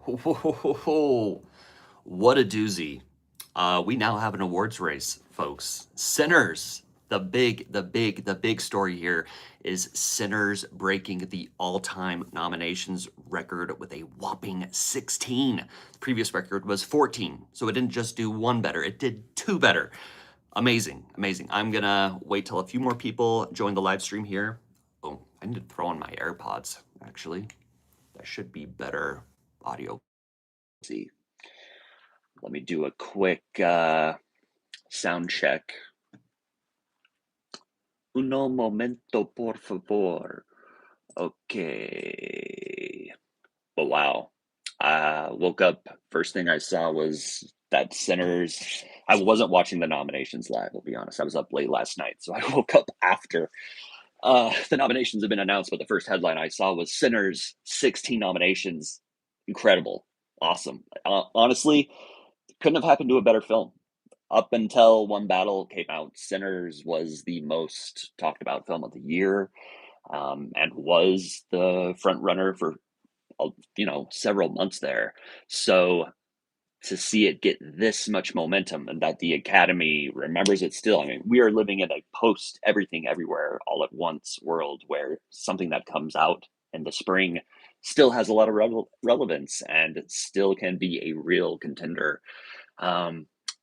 Whoa, what a doozy. We now have an awards race, folks. Sinners. The big story here is Sinners breaking the all-time nominations record with a whopping 16. The previous record was 14, so it didn't just do one better, it did two better. Amazing, amazing. I'm gonna wait till a few more people join the live stream here. Oh, I need to throw on my AirPods, actually. That should be better audio. See, let me do a quick sound check. Uno momento, por favor. Okay. But wow. Woke up, first thing I saw was that Sinners. I wasn't watching the nominations live, I'll be honest. I was up late last night, so I woke up after the nominations have been announced, but the first headline I saw was Sinners, 16 nominations. Incredible. Awesome. Honestly, couldn't have happened to a better film. Up until One Battle came out, Sinners was the most talked about film of the year, and was the front runner for several months there. So to see it get this much momentum and that the Academy remembers it still. I mean, we are living in a post everything everywhere all at once world where something that comes out in the spring still has a lot of relevance and it still can be a real contender.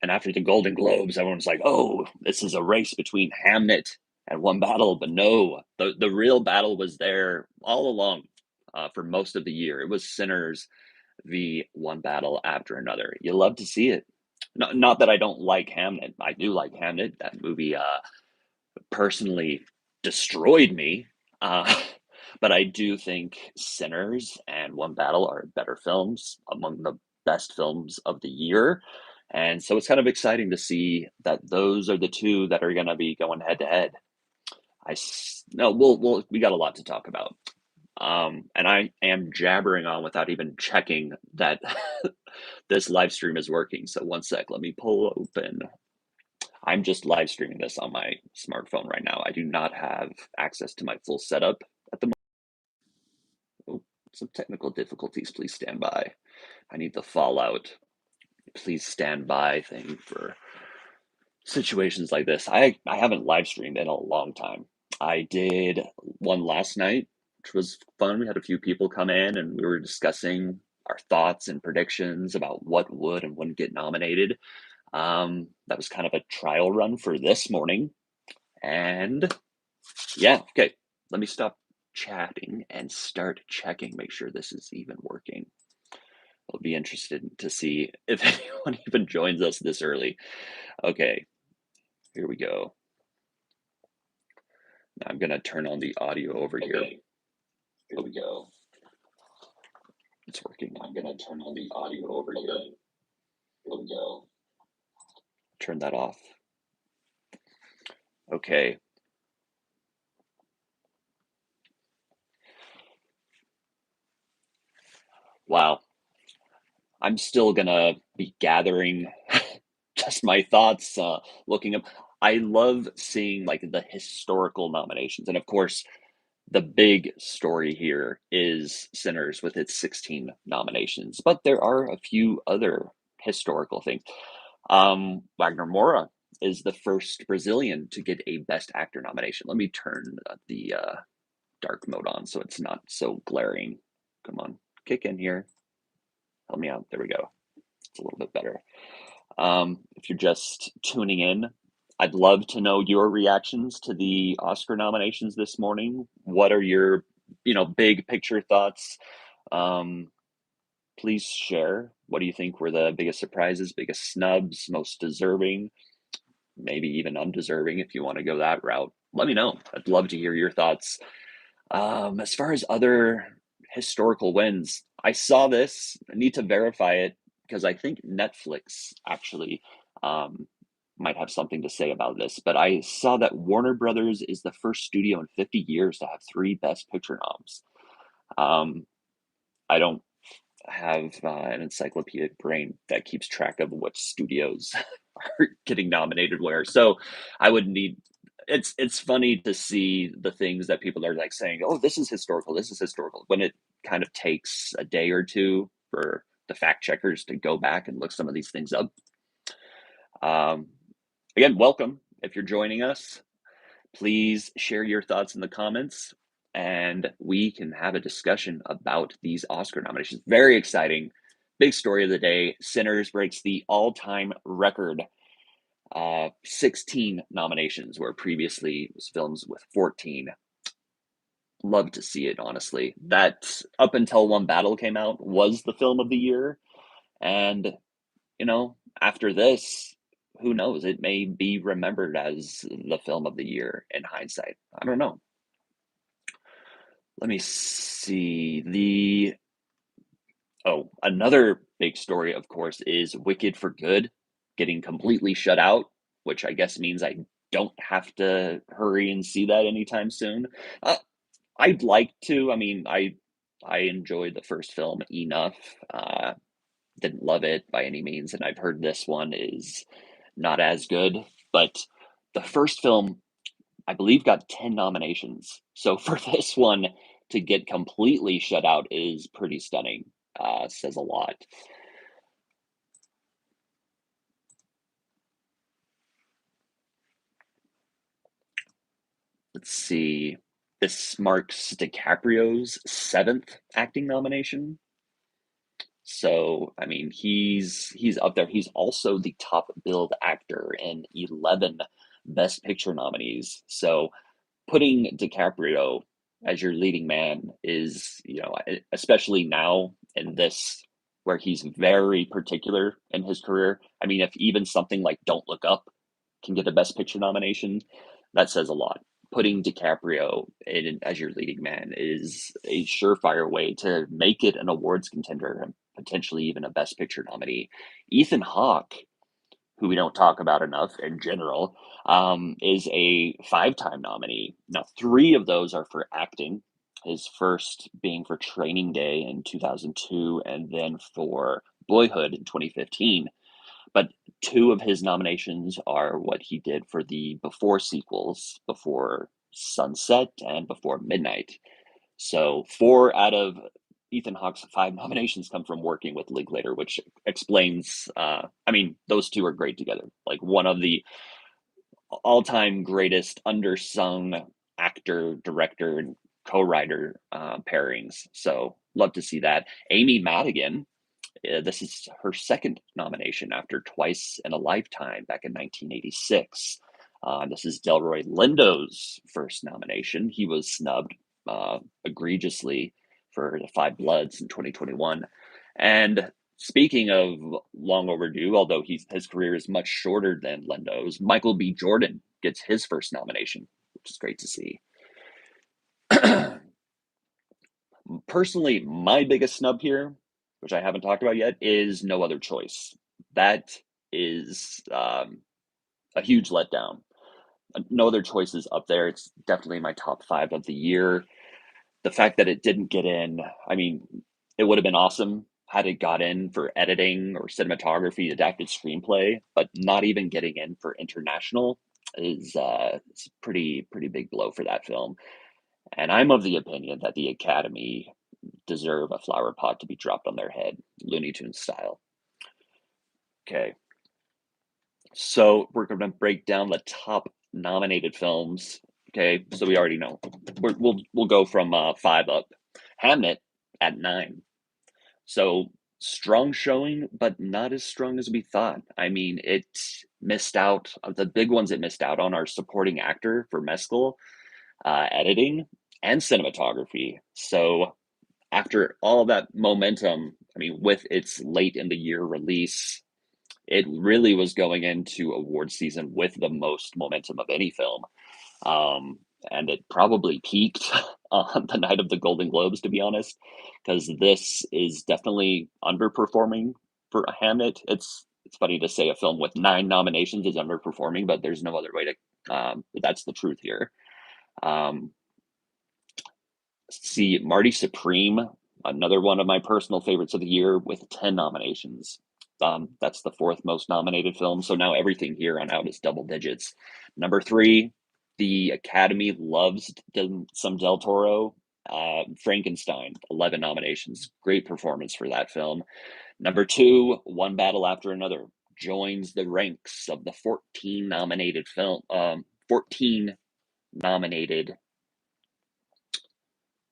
And after the Golden Globes, everyone's like, oh, this is a race between Hamnet and One Battle. But no, the real battle was there all along for most of the year. It was Sinners v. One Battle after another. You love to see it. Not that I don't like Hamnet. I do like Hamnet. That movie personally destroyed me. But I do think Sinners and One Battle are better films, among the best films of the year. And so it's kind of exciting to see that those are the two that are going to be going head to head. We got a lot to talk about. And I am jabbering on without even checking that this live stream is working. So one sec, let me pull open. I'm just live streaming this on my smartphone right now. I do not have access to my full setup at the moment. Oh, some technical difficulties, please stand by. I need the Fallout please stand by thing for situations like this. I haven't live streamed in a long time. I did one last night, which was fun. We had a few people come in and we were discussing our thoughts and predictions about what would and wouldn't get nominated. That was kind of a trial run for this morning. And yeah, okay, let me stop chatting and start checking, make sure this is even working. I'll be interested to see if anyone even joins us this early. Okay, here we go. Now I'm going to turn on the audio over here. Here we go. It's working. I'm going to turn on the audio over here. Here we go. Turn that off. Okay. Wow. I'm still going to be gathering just my thoughts, looking up. I love seeing like the historical nominations. And of course, the big story here is Sinners with its 16 nominations, but there are a few other historical things. Wagner Moura is the first Brazilian to get a Best Actor nomination. Let me turn the dark mode on so it's not so glaring. Come on, kick in here. Help me out. There we go. It's a little bit better. If you're just tuning in, I'd love to know your reactions to the Oscar nominations this morning. What are your, big picture thoughts? Please share. What do you think were the biggest surprises, biggest snubs, most deserving, maybe even undeserving if you want to go that route? Let me know. I'd love to hear your thoughts. As far as other historical wins, I saw this. I need to verify it because I think Netflix actually might have something to say about this. But I saw that Warner Brothers is the first studio in 50 years to have 3 Best Picture noms. I don't have an encyclopedic brain that keeps track of what studios are getting nominated where. So I would need. It's funny to see the things that people are like saying, oh, this is historical, when it kind of takes a day or two for the fact checkers to go back and look some of these things up. Again, welcome. If you're joining us, please share your thoughts in the comments and we can have a discussion about these Oscar nominations. Very exciting. Big story of the day. Sinners breaks the all-time record. 16 nominations, where previously it was films with 14. Love to see it, honestly. That, up until One Battle came out, was the film of the year. And, after this, who knows? It may be remembered as the film of the year in hindsight. I don't know. Let me see. Another big story, of course, is Wicked for Good getting completely shut out, which I guess means I don't have to hurry and see that anytime soon. I'd like to. I mean, I enjoyed the first film enough. Didn't love it by any means, and I've heard this one is not as good. But the first film, I believe, got 10 nominations. So for this one to get completely shut out is pretty stunning. Says a lot. Let's see. This marks DiCaprio's 7th acting nomination. So, I mean, he's up there. He's also the top billed actor in 11 Best Picture nominees. So, putting DiCaprio as your leading man is, especially now in this where he's very particular in his career. I mean, if even something like Don't Look Up can get a Best Picture nomination, that says a lot. Putting DiCaprio in as your leading man is a surefire way to make it an awards contender and potentially even a Best Picture nominee. Ethan Hawke, who we don't talk about enough in general, is a 5-time nominee. Now, 3 of those are for acting. His first being for Training Day in 2002, and then for Boyhood in 2015. But 2 of his nominations are what he did for the Before sequels, Before Sunset and Before Midnight. So 4 out of Ethan Hawke's 5 nominations come from working with Linklater, which explains, those 2 are great together. Like one of the all-time greatest undersung actor, director, and co-writer pairings. So love to see that. Amy Madigan, this is her 2nd nomination after Twice in a Lifetime back in 1986. This is Delroy Lindo's first nomination. He was snubbed egregiously for The Five Bloods in 2021. And speaking of long overdue, although his career is much shorter than Lindo's, Michael B. Jordan gets his first nomination, which is great to see. Personally, my biggest snub here, which I haven't talked about yet, is No Other Choice. That is a huge letdown. No Other Choice is up there. It's definitely my top 5 of the year. The fact that it didn't get in, I mean, it would have been awesome had it got in for editing or cinematography, adapted screenplay, but not even getting in for international is it's a pretty big blow for that film. And I'm of the opinion that the Academy deserve a flower pot to be dropped on their head, Looney Tunes style. Okay. So we're going to break down the top nominated films. Okay, so we already know. We'll go from 5 up. Hamnet at 9. So strong showing, but not as strong as we thought. I mean, it missed out. The big ones it missed out on are supporting actor for Mescal, editing, and cinematography. So after all that momentum, I mean, with its late in the year release, it really was going into award season with the most momentum of any film. And it probably peaked on the night of the Golden Globes, to be honest, because this is definitely underperforming for Hamnet. It's funny to say a film with 9 nominations is underperforming, but there's no other way to. That's the truth here. See Marty Supreme, another one of my personal favorites of the year with 10 nominations. That's the 4th most nominated film. So now everything here on out is double digits. Number 3, the Academy loves some Del Toro Frankenstein, 11 nominations. Great performance for that film. Number two, One Battle After Another joins the ranks of the 14 nominated 14 nominated.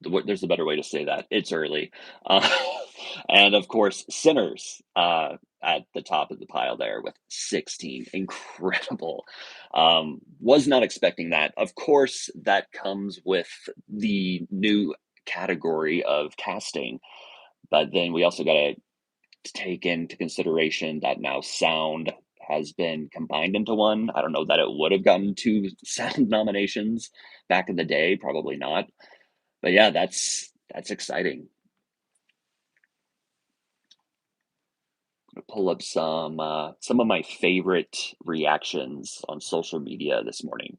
There's a better way to say that. It's early. Uh, and of course, Sinners at the top of the pile there with 16. Incredible. Was not expecting that. Of course, that comes with the new category of casting. But then we also got to take into consideration that now sound has been combined into one. I don't know that it would have gotten two sound nominations back in the day, probably not. But yeah, that's exciting. I'm gonna pull up some of my favorite reactions on social media this morning.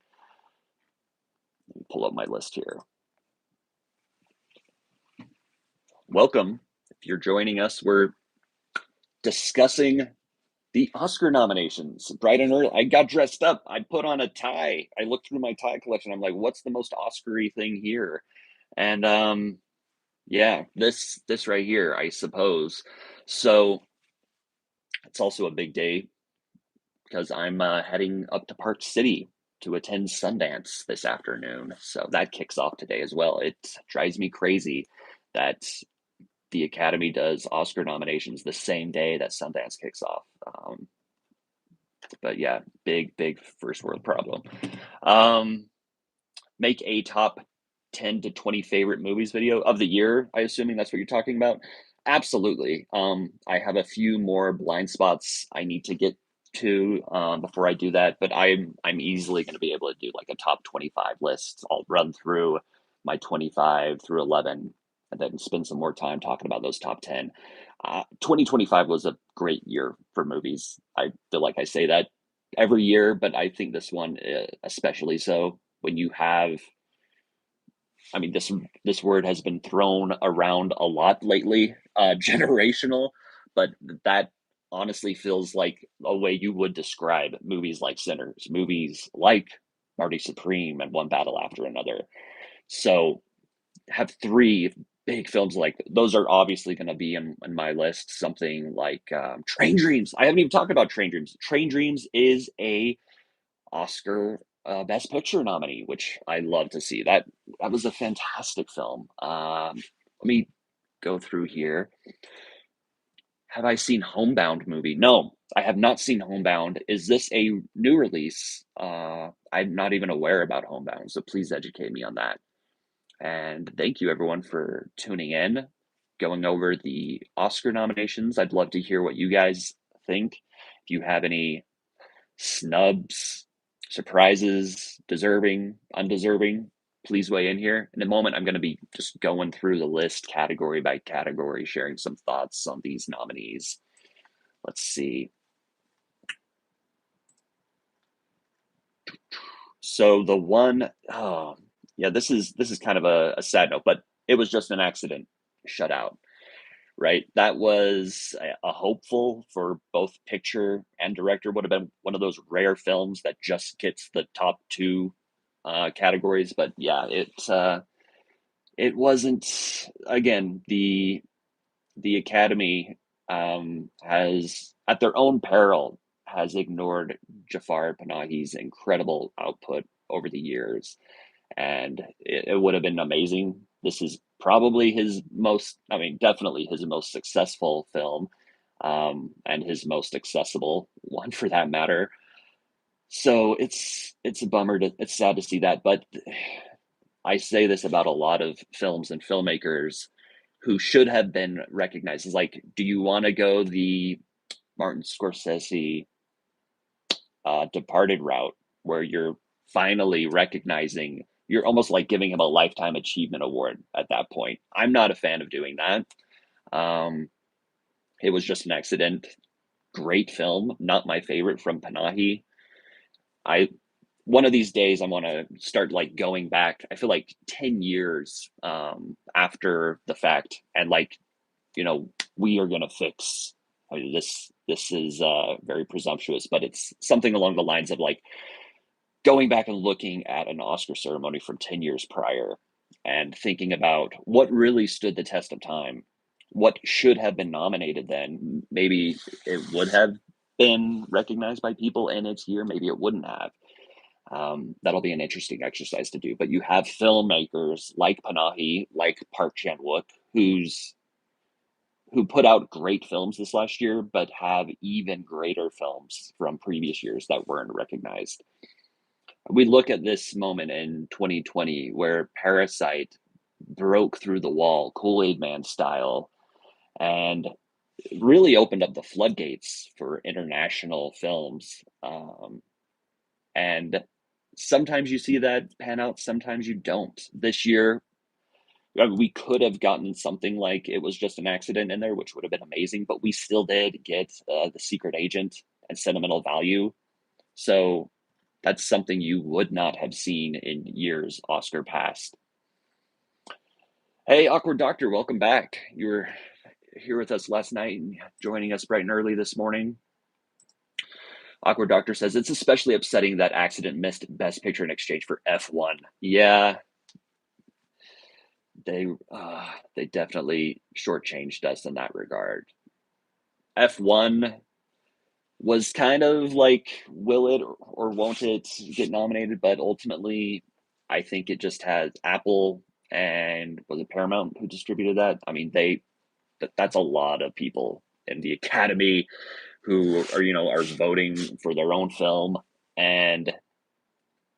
Let me pull up my list here. Welcome. If you're joining us, we're discussing the Oscar nominations. Bright and early. I got dressed up. I put on a tie. I looked through my tie collection. I'm like, what's the most Oscar-y thing here? And yeah, this right here, I suppose. So it's also a big day because I'm heading up to Park City to attend Sundance this afternoon. So that kicks off today as well. It drives me crazy that the Academy does Oscar nominations the same day that Sundance kicks off. But yeah, big first world problem. Make a top 10 to 20 favorite movies video of the year. I assuming that's what you're talking about. Absolutely. I have a few more blind spots I need to get to before I do that, but I'm easily going to be able to do like a top 25 list. I'll run through my 25 through 11 and then spend some more time talking about those top 10. 2025 was a great year for movies. I feel like I say that every year, but I think this one especially so. When you have, I mean, this word has been thrown around a lot lately, generational, but that honestly feels like a way you would describe movies like Sinners, movies like Marty Supreme and One Battle After Another. So have three big films like those are obviously going to be in my list. Something like Train Dreams. I haven't even talked about Train Dreams. Train Dreams is a Oscar Best Picture nominee, which I love to see. That was a fantastic film. Let me go through here. Have I seen Homebound movie? No, I have not seen Homebound. Is this a new release? I'm not even aware about Homebound, so please educate me on that. And thank you everyone for tuning in, going over the Oscar nominations. I'd love to hear what you guys think. If you have any snubs, surprises, deserving, undeserving, please weigh in here. In a moment, I'm going to be just going through the list category by category, sharing some thoughts on these nominees. Let's see. So the one, oh, yeah, this is kind of a sad note, but it was just an accident shutout, right? That was a hopeful for both picture and director. Would have been one of those rare films that just gets the top two categories. But yeah, it wasn't. Again, the Academy has, at their own peril, has ignored Jafar Panahi's incredible output over the years, and it would have been amazing. This is probably his most, I mean, definitely his most successful film, and his most accessible one for that matter. So it's a bummer to, it's sad to see that, but I say this about a lot of films and filmmakers who should have been recognized. It's like, do you want to go the Martin Scorsese Departed route, where you're finally recognizing, you're almost like giving him a lifetime achievement award at that point? I'm not a fan of doing that. It was just an accident. Great film, not my favorite from Panahi. I One of these days I want to start like going back. I feel like 10 years after the fact, and like, we are going to fix, I mean, this is very presumptuous, but it's something along the lines of like going back and looking at an Oscar ceremony from 10 years prior and thinking about what really stood the test of time, what should have been nominated then. Maybe it would have been recognized by people in its year, maybe it wouldn't have. That'll be an interesting exercise to do. But you have filmmakers like Panahi, like Park Chan-wook, who put out great films this last year, but have even greater films from previous years that weren't recognized. We look at this moment in 2020 where Parasite broke through the wall, Kool-Aid Man style, and really opened up the floodgates for international films. And sometimes you see that pan out, sometimes you don't. This year, we could have gotten something like It Was Just an Accident in there, which would have been amazing, but we still did get The Secret Agent and Sentimental Value. So that's something you would not have seen in years Oscar past. Hey, Awkward Doctor, welcome back. You were here with us last night and joining us bright and early this morning. Awkward Doctor says, it's especially upsetting that Accident missed Best Picture in exchange for F1. Yeah, they definitely shortchanged us in that regard. F1 was kind of like, will it or won't it get nominated? But ultimately, I think it just has Apple and was it Paramount who distributed that? I mean, that's a lot of people in the Academy who are voting for their own film. And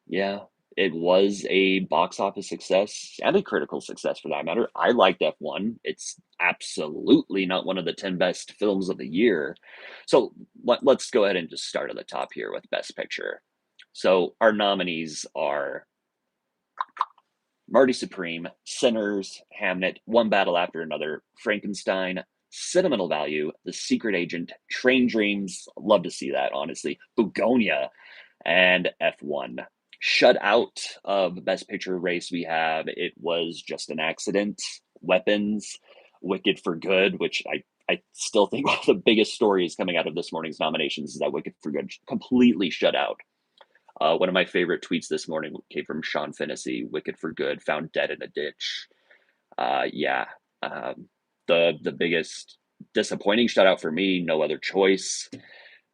yeah, it was a box office success and a critical success for that matter. I liked F1. It's absolutely not one of the 10 best films of the year. So let's go ahead and just start at the top here with Best Picture. So our nominees are Marty Supreme, Sinners, Hamnet, One Battle After Another, Frankenstein, Sentimental Value, The Secret Agent, Train Dreams, love to see that, honestly, Bugonia, and F1. Shut out of Best Picture race, we have It Was Just an Accident, Weapons, Wicked for Good, which I still think one of the biggest stories coming out of this morning's nominations is that Wicked for Good completely shut out. One of my favorite tweets this morning came from Sean Finnessy, Wicked for Good, found dead in a ditch. Yeah, the biggest disappointing shutout for me, No Other Choice.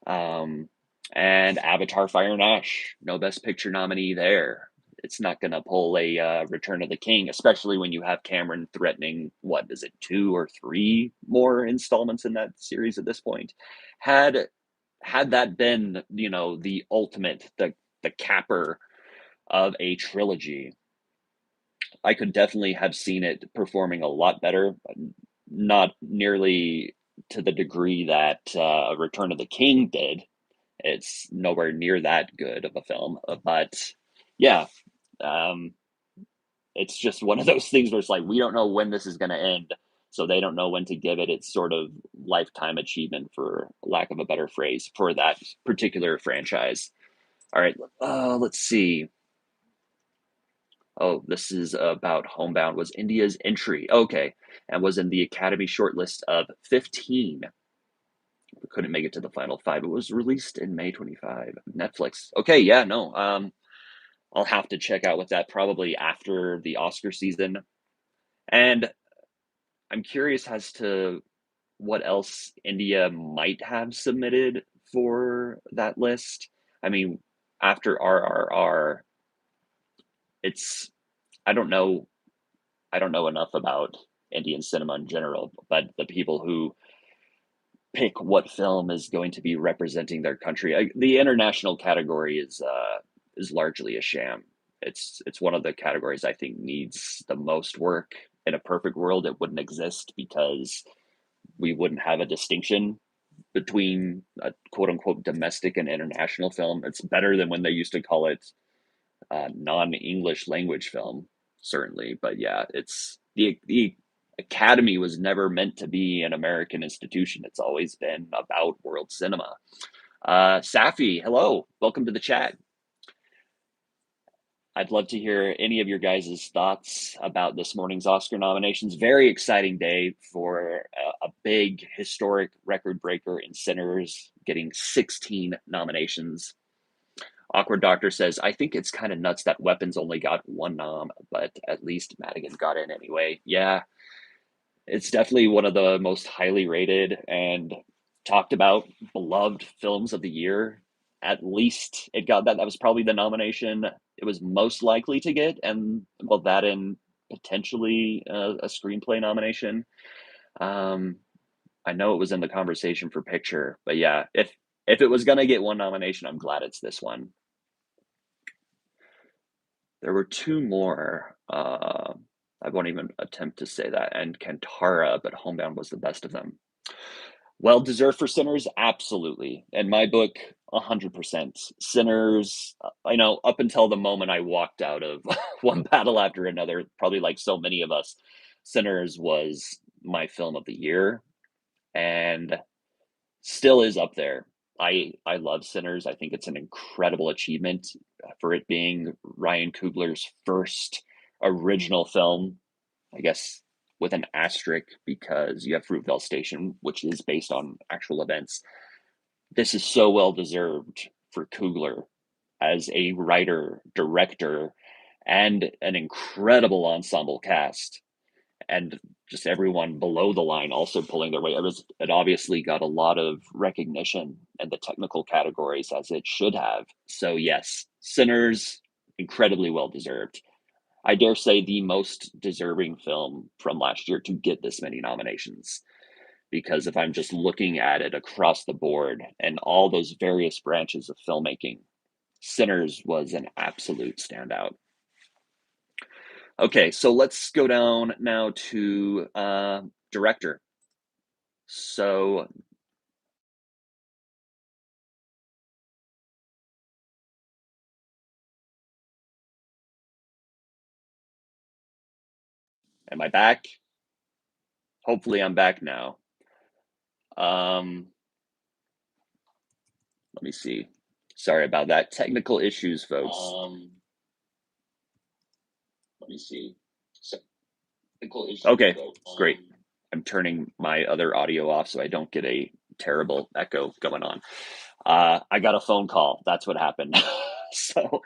And Avatar Fire and Ash, no Best Picture nominee there. It's not going to pull a Return of the King, especially when you have Cameron threatening, what is it, 2 or 3 more installments in that series at this point. Had that been, the ultimate, the capper of a trilogy, I could definitely have seen it performing a lot better, not nearly to the degree that Return of the King did. It's nowhere near that good of a film, but yeah, it's just one of those things where it's like, we don't know when this is going to end, so they don't know when to give it its sort of lifetime achievement, for lack of a better phrase, for that particular franchise. All right, let's see. Oh, this is about Homebound. Was India's entry. Okay, and was in the Academy shortlist of 15. We couldn't make it to the final 5. It was released in May 25. Netflix. Okay, yeah, no. I'll have to check out with that probably after the Oscar season. And I'm curious as to what else India might have submitted for that list. I mean, after RRR, it's I don't know enough about Indian cinema in general, but the people who pick what film is going to be representing their country, the international category is largely a sham. It's one of the categories I think needs the most work. In a perfect world, it wouldn't exist because we wouldn't have a distinction between a quote unquote domestic and international film. It's better than when they used to call it non-English language film, certainly. But yeah, it's the Academy was never meant to be an American institution. It's always been about world cinema. Safi, hello, welcome to the chat. I'd love to hear any of your guys' thoughts about this morning's Oscar nominations. Very exciting day for a big historic record breaker in Sinners, getting 16 nominations. Awkward Doctor says, I think it's kind of nuts that Weapons only got one nom, but at least Madigan got in anyway. Yeah, it's definitely one of the most highly rated and talked about, beloved films of the year. At least it got that. That was probably the nomination it was most likely to get, and well, that and potentially a screenplay nomination. Um, I know it was in the conversation for picture, but yeah, if it was gonna get one nomination, I'm glad it's this one. There were two more. I won't even attempt to say that. And Kantara, but Homebound was the best of them. Well deserved for Sinners, absolutely. In my book, 100%. Sinners, I know up until the moment I walked out of one battle after another, probably like so many of us, Sinners was my film of the year and still is up there. I love Sinners. I think it's an incredible achievement for it being Ryan Coogler's first original film. I guess with an asterisk because you have Fruitvale Station, which is based on actual events. This is so well deserved for Coogler as a writer, director, and an incredible ensemble cast, and just everyone below the line also pulling their weight. It obviously got a lot of recognition in the technical categories as it should have. So yes, Sinners, incredibly well deserved. I dare say the most deserving film from last year to get this many nominations. Because if I'm just looking at it across the board and all those various branches of filmmaking, Sinners was an absolute standout. Okay, so let's go down now to director. So am I back? Hopefully I'm back now. Let me see. Sorry about that. Technical issues, folks. Let me see. Technical issues. Okay, great. I'm turning my other audio off so I don't get a terrible echo going on. I got a phone call. That's what happened. So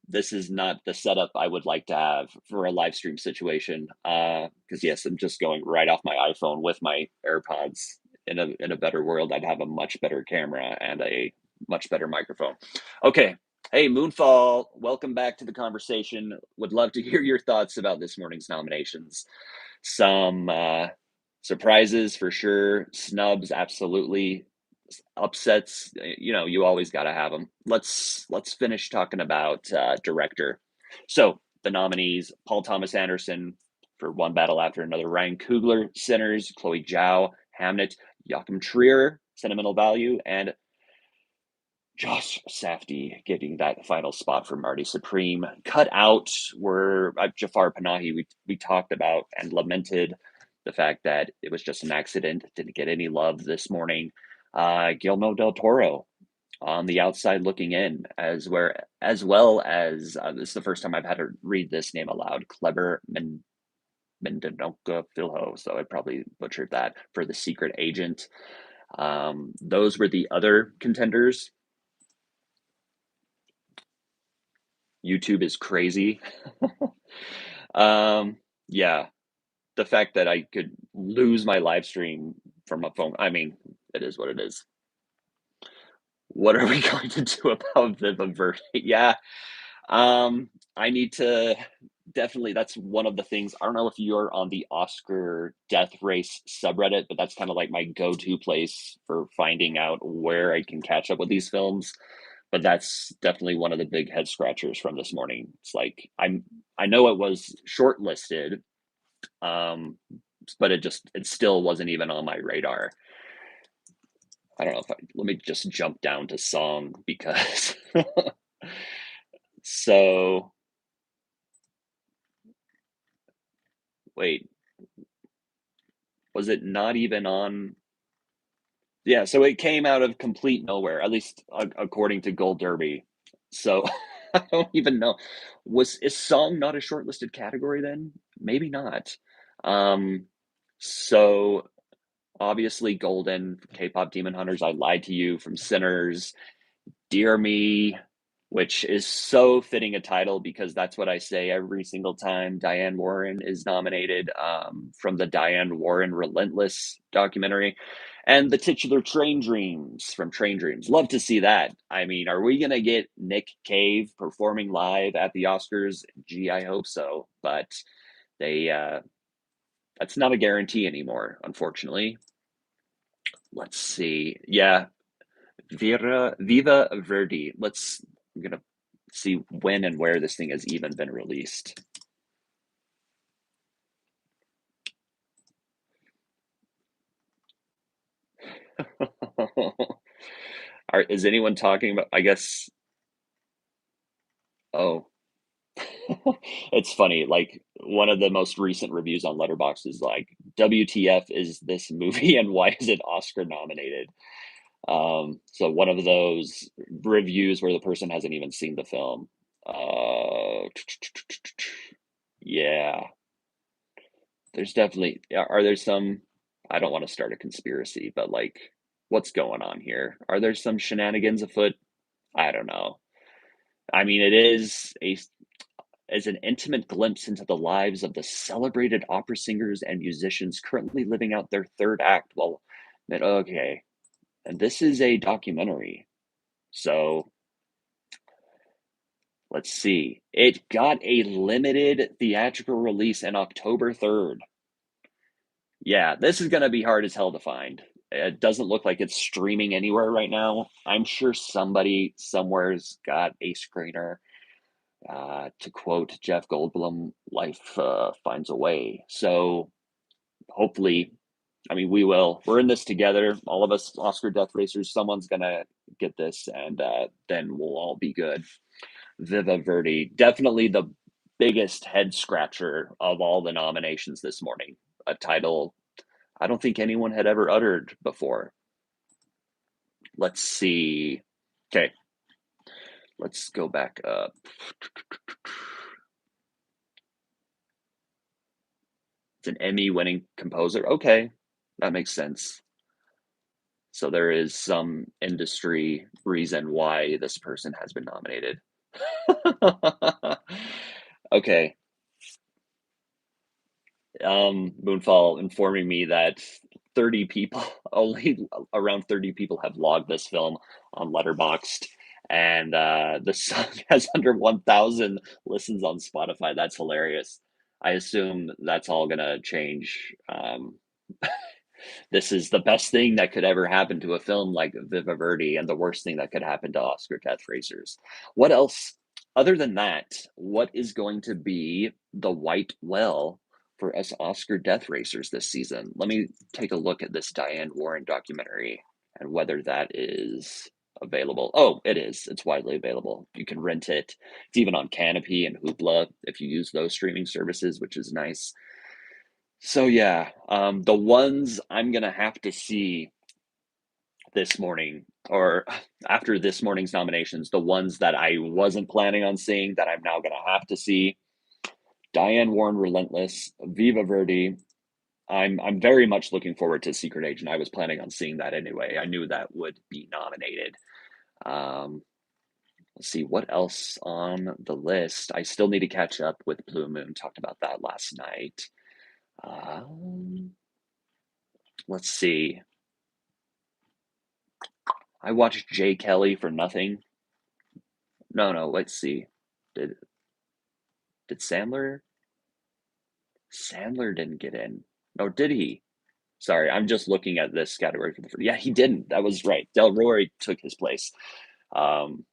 this is not the setup I would like to have for a live stream situation. Because yes, I'm just going right off my iPhone with my AirPods. In a better world, I'd have a much better camera and a much better microphone. Okay. Hey, Moonfall, welcome back to the conversation. Would love to hear your thoughts about this morning's nominations. Some surprises for sure, snubs, absolutely, upsets. You always got to have them. Let's finish talking about director. So the nominees: Paul Thomas Anderson for One Battle After Another, Ryan Coogler, Sinners, Chloe Zhao, Hamnet, Joachim Trier, Sentimental Value, and Josh Safdie getting that final spot for Marty Supreme. Cut out were Jafar Panahi. We talked about and lamented the fact that it was just an accident. Didn't get any love this morning. Guillermo del Toro on the outside looking in, as well as this is the first time I've had to read this name aloud. Kleber Mendonca Filho. So I probably butchered that for The Secret Agent. Those were the other contenders. YouTube is crazy. Yeah, the fact that I could lose my live stream from a phone, I mean, it is what it is. What are we going to do about Viva Verde? Yeah, I need to definitely, that's one of the things. I don't know if you're on the Oscar death race subreddit, but that's kind of like my go-to place for finding out where I can catch up with these films. But that's definitely one of the big head scratchers from this morning. It's like I know it was shortlisted, but it still wasn't even on my radar. I don't know if let me just jump down to song because so wait, was it not even on? Yeah, so it came out of complete nowhere, at least according to Gold Derby. So I don't even know. Is song not a shortlisted category then? Maybe not. Um, so obviously Golden, K-pop Demon Hunters, I Lied to You, from Sinners, Dear Me, which is so fitting a title because that's what I say every single time Diane Warren is nominated, from the Diane Warren Relentless documentary, and the titular Train Dreams from Train Dreams. Love to see that. I mean, are we gonna get Nick Cave performing live at the Oscars? Gee, I hope so, but they that's not a guarantee anymore, unfortunately. Let's see. Yeah, Viva Verdi. I'm gonna see when and where this thing has even been released. Is anyone talking about? I guess. Oh, it's funny. Like one of the most recent reviews on Letterboxd is like, "WTF is this movie and why is it Oscar nominated?" So one of those reviews where the person hasn't even seen the film. Yeah, there's definitely. Are there some? I don't want to start a conspiracy, but like, what's going on here? Are there some shenanigans afoot? I don't know. I mean, it is a as an intimate glimpse into the lives of the celebrated opera singers and musicians currently living out their third act. Well, okay, and this is a documentary, so let's see. It got a limited theatrical release on October 3rd. Yeah, this is gonna be hard as hell to find. It doesn't look like it's streaming anywhere right now. I'm sure somebody somewhere's got a screener. To quote Jeff Goldblum, life finds a way. So hopefully, I mean, we will. We're in this together. All of us Oscar death racers. Someone's gonna get this, and then we'll all be good. Viva Verdi, definitely the biggest head scratcher of all the nominations this morning. A title I don't think anyone had ever uttered before. Let's see. Okay, let's go back up. It's an Emmy winning composer. Okay, that makes sense. So there is some industry reason why this person has been nominated. Okay. Moonfall informing me that 30 people, only around 30 people have logged this film on Letterboxd, and the song has under 1,000 listens on Spotify. That's hilarious. I assume that's all gonna change. This is the best thing that could ever happen to a film like Viva Verdi, and the worst thing that could happen to Oscar Death Racers. What else? Other than that, what is going to be the white well for us Oscar Death Racers this season? Let me take a look at this Diane Warren documentary and whether that is available. Oh, it is. It's widely available. You can rent it. It's even on Canopy and Hoopla if you use those streaming services, which is nice. So yeah, the ones I'm gonna have to see this morning or after this morning's nominations, the ones that I wasn't planning on seeing that I'm now gonna have to see. Diane Warren Relentless, Viva Verdi. I'm very much looking forward to Secret Agent. I was planning on seeing that anyway. I knew that would be nominated. Um, let's see what else on the list. I still need to catch up with Blue Moon. Talked about that last night. Um, let's see. I watched Jay Kelly for nothing. No, let's see. Did did Sandler? Sandler didn't get in. Or did he? Sorry, I'm just looking at this category for the first. Yeah, he didn't. That was right. Delroy took his place. Um,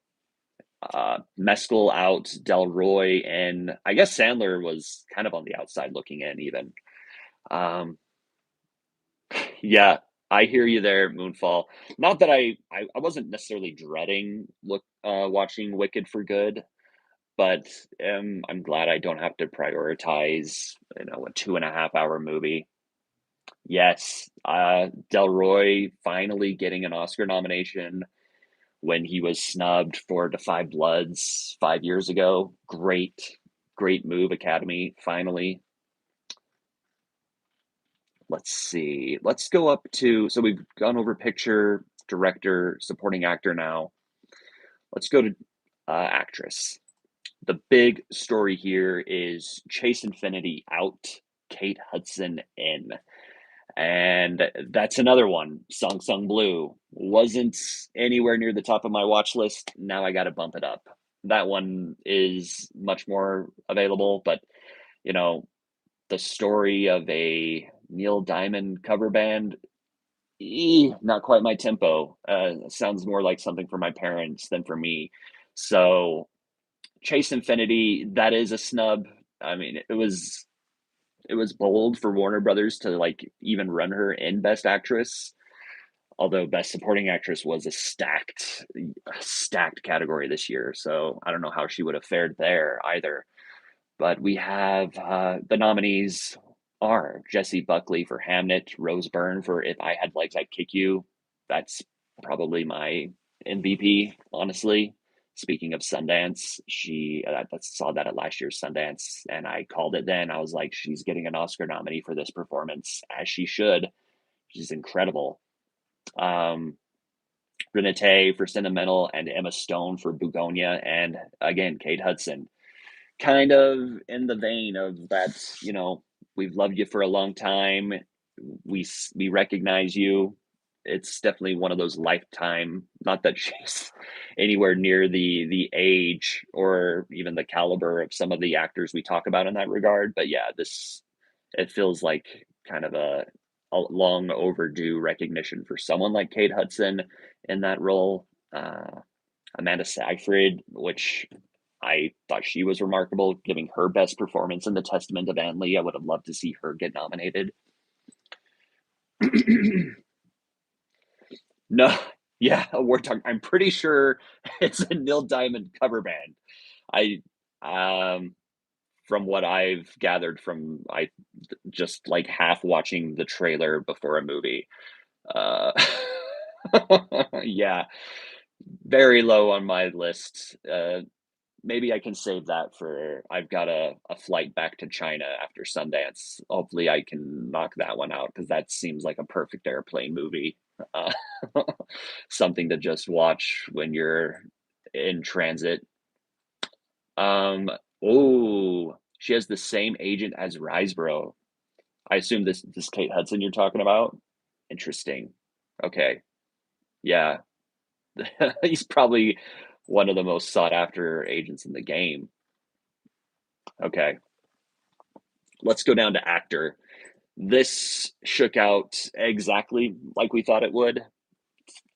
Mescal out, Delroy, and I guess Sandler was kind of on the outside looking in even. Um, yeah, I hear you there, Moonfall. Not that I wasn't necessarily dreading watching Wicked for Good. But I'm glad I don't have to prioritize, a 2.5 hour movie. Yes, Delroy finally getting an Oscar nomination when he was snubbed for *Da 5 Bloods* 5 years ago. Great move, Academy. Finally, let's see. Let's go up to. So we've gone over picture, director, supporting actor now. Let's go to actress. The big story here is Chase Infinity out, Kate Hudson in. And that's another one. Song Sung Blue wasn't anywhere near the top of my watch list. Now I got to bump it up. That one is much more available, but you know, the story of a Neil Diamond cover band, not quite my tempo. Sounds more like something for my parents than for me. So Chase Infinity, that is a snub. I mean, it was bold for Warner Brothers to like even run her in Best Actress. Although Best Supporting Actress was a stacked category this year, so I don't know how she would have fared there either. But we have the nominees are Jessie Buckley for Hamnet, Rose Byrne for If I Had Legs I'd Kick You. That's probably my MVP, honestly. Speaking of Sundance, she I saw that at last year's Sundance, and I called it then. I was like, she's getting an Oscar nominee for this performance, as she should. She's incredible. Um, Renate for Sentimental and Emma Stone for Bugonia, and again, Kate Hudson. Kind of in the vein of that, we've loved you for a long time. We recognize you. It's definitely one of those lifetime. Not that she's anywhere near the age or even the caliber of some of the actors we talk about in that regard, but yeah, this it feels like kind of a long overdue recognition for someone like Kate Hudson in that role. Amanda Seyfried, which I thought she was remarkable, giving her best performance in The Testament of Anne Lee. I would have loved to see her get nominated. No, yeah, we're talking. I'm pretty sure it's a Neil Diamond cover band. I, from what I've gathered from, I just like half watching the trailer before a movie. Uh, yeah, very low on my list. Maybe I can save that for I've got a flight back to China after Sundance. Hopefully I can knock that one out because that seems like a perfect airplane movie. Uh, something to just watch when you're in transit. Um, oh, she has the same agent as Riseborough. I assume this Kate Hudson you're talking about. Interesting. Okay. Yeah. He's probably one of the most sought after agents in the game. Okay. Let's go down to actor. This shook out exactly like we thought it would.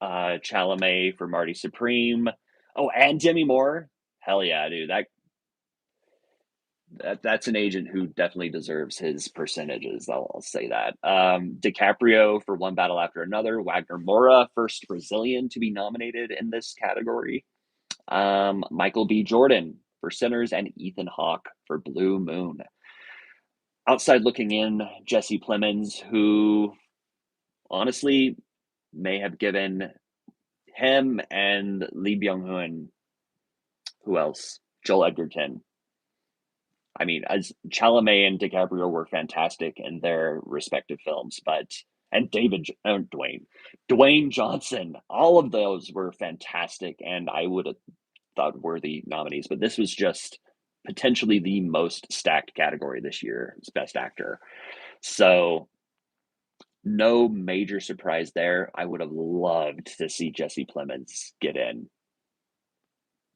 Chalamet for Marty Supreme. Oh, and Demi Moore. Hell yeah, dude. That's an agent who definitely deserves his percentages. I'll say that. DiCaprio for One Battle After Another. Wagner Moura, first Brazilian to be nominated in this category. Michael B. Jordan for Sinners, and Ethan Hawke for Blue Moon. Outside looking in, Jesse Plemons, who honestly may have given him and Lee Byung-hun, who else? Joel Edgerton. I mean, as Chalamet and DiCaprio were fantastic in their respective films, and Dwayne Johnson, all of those were fantastic, and I would have thought worthy nominees. But this was just potentially the most stacked category this year as Best Actor. So no major surprise there. I would have loved to see Jesse Plemons get in.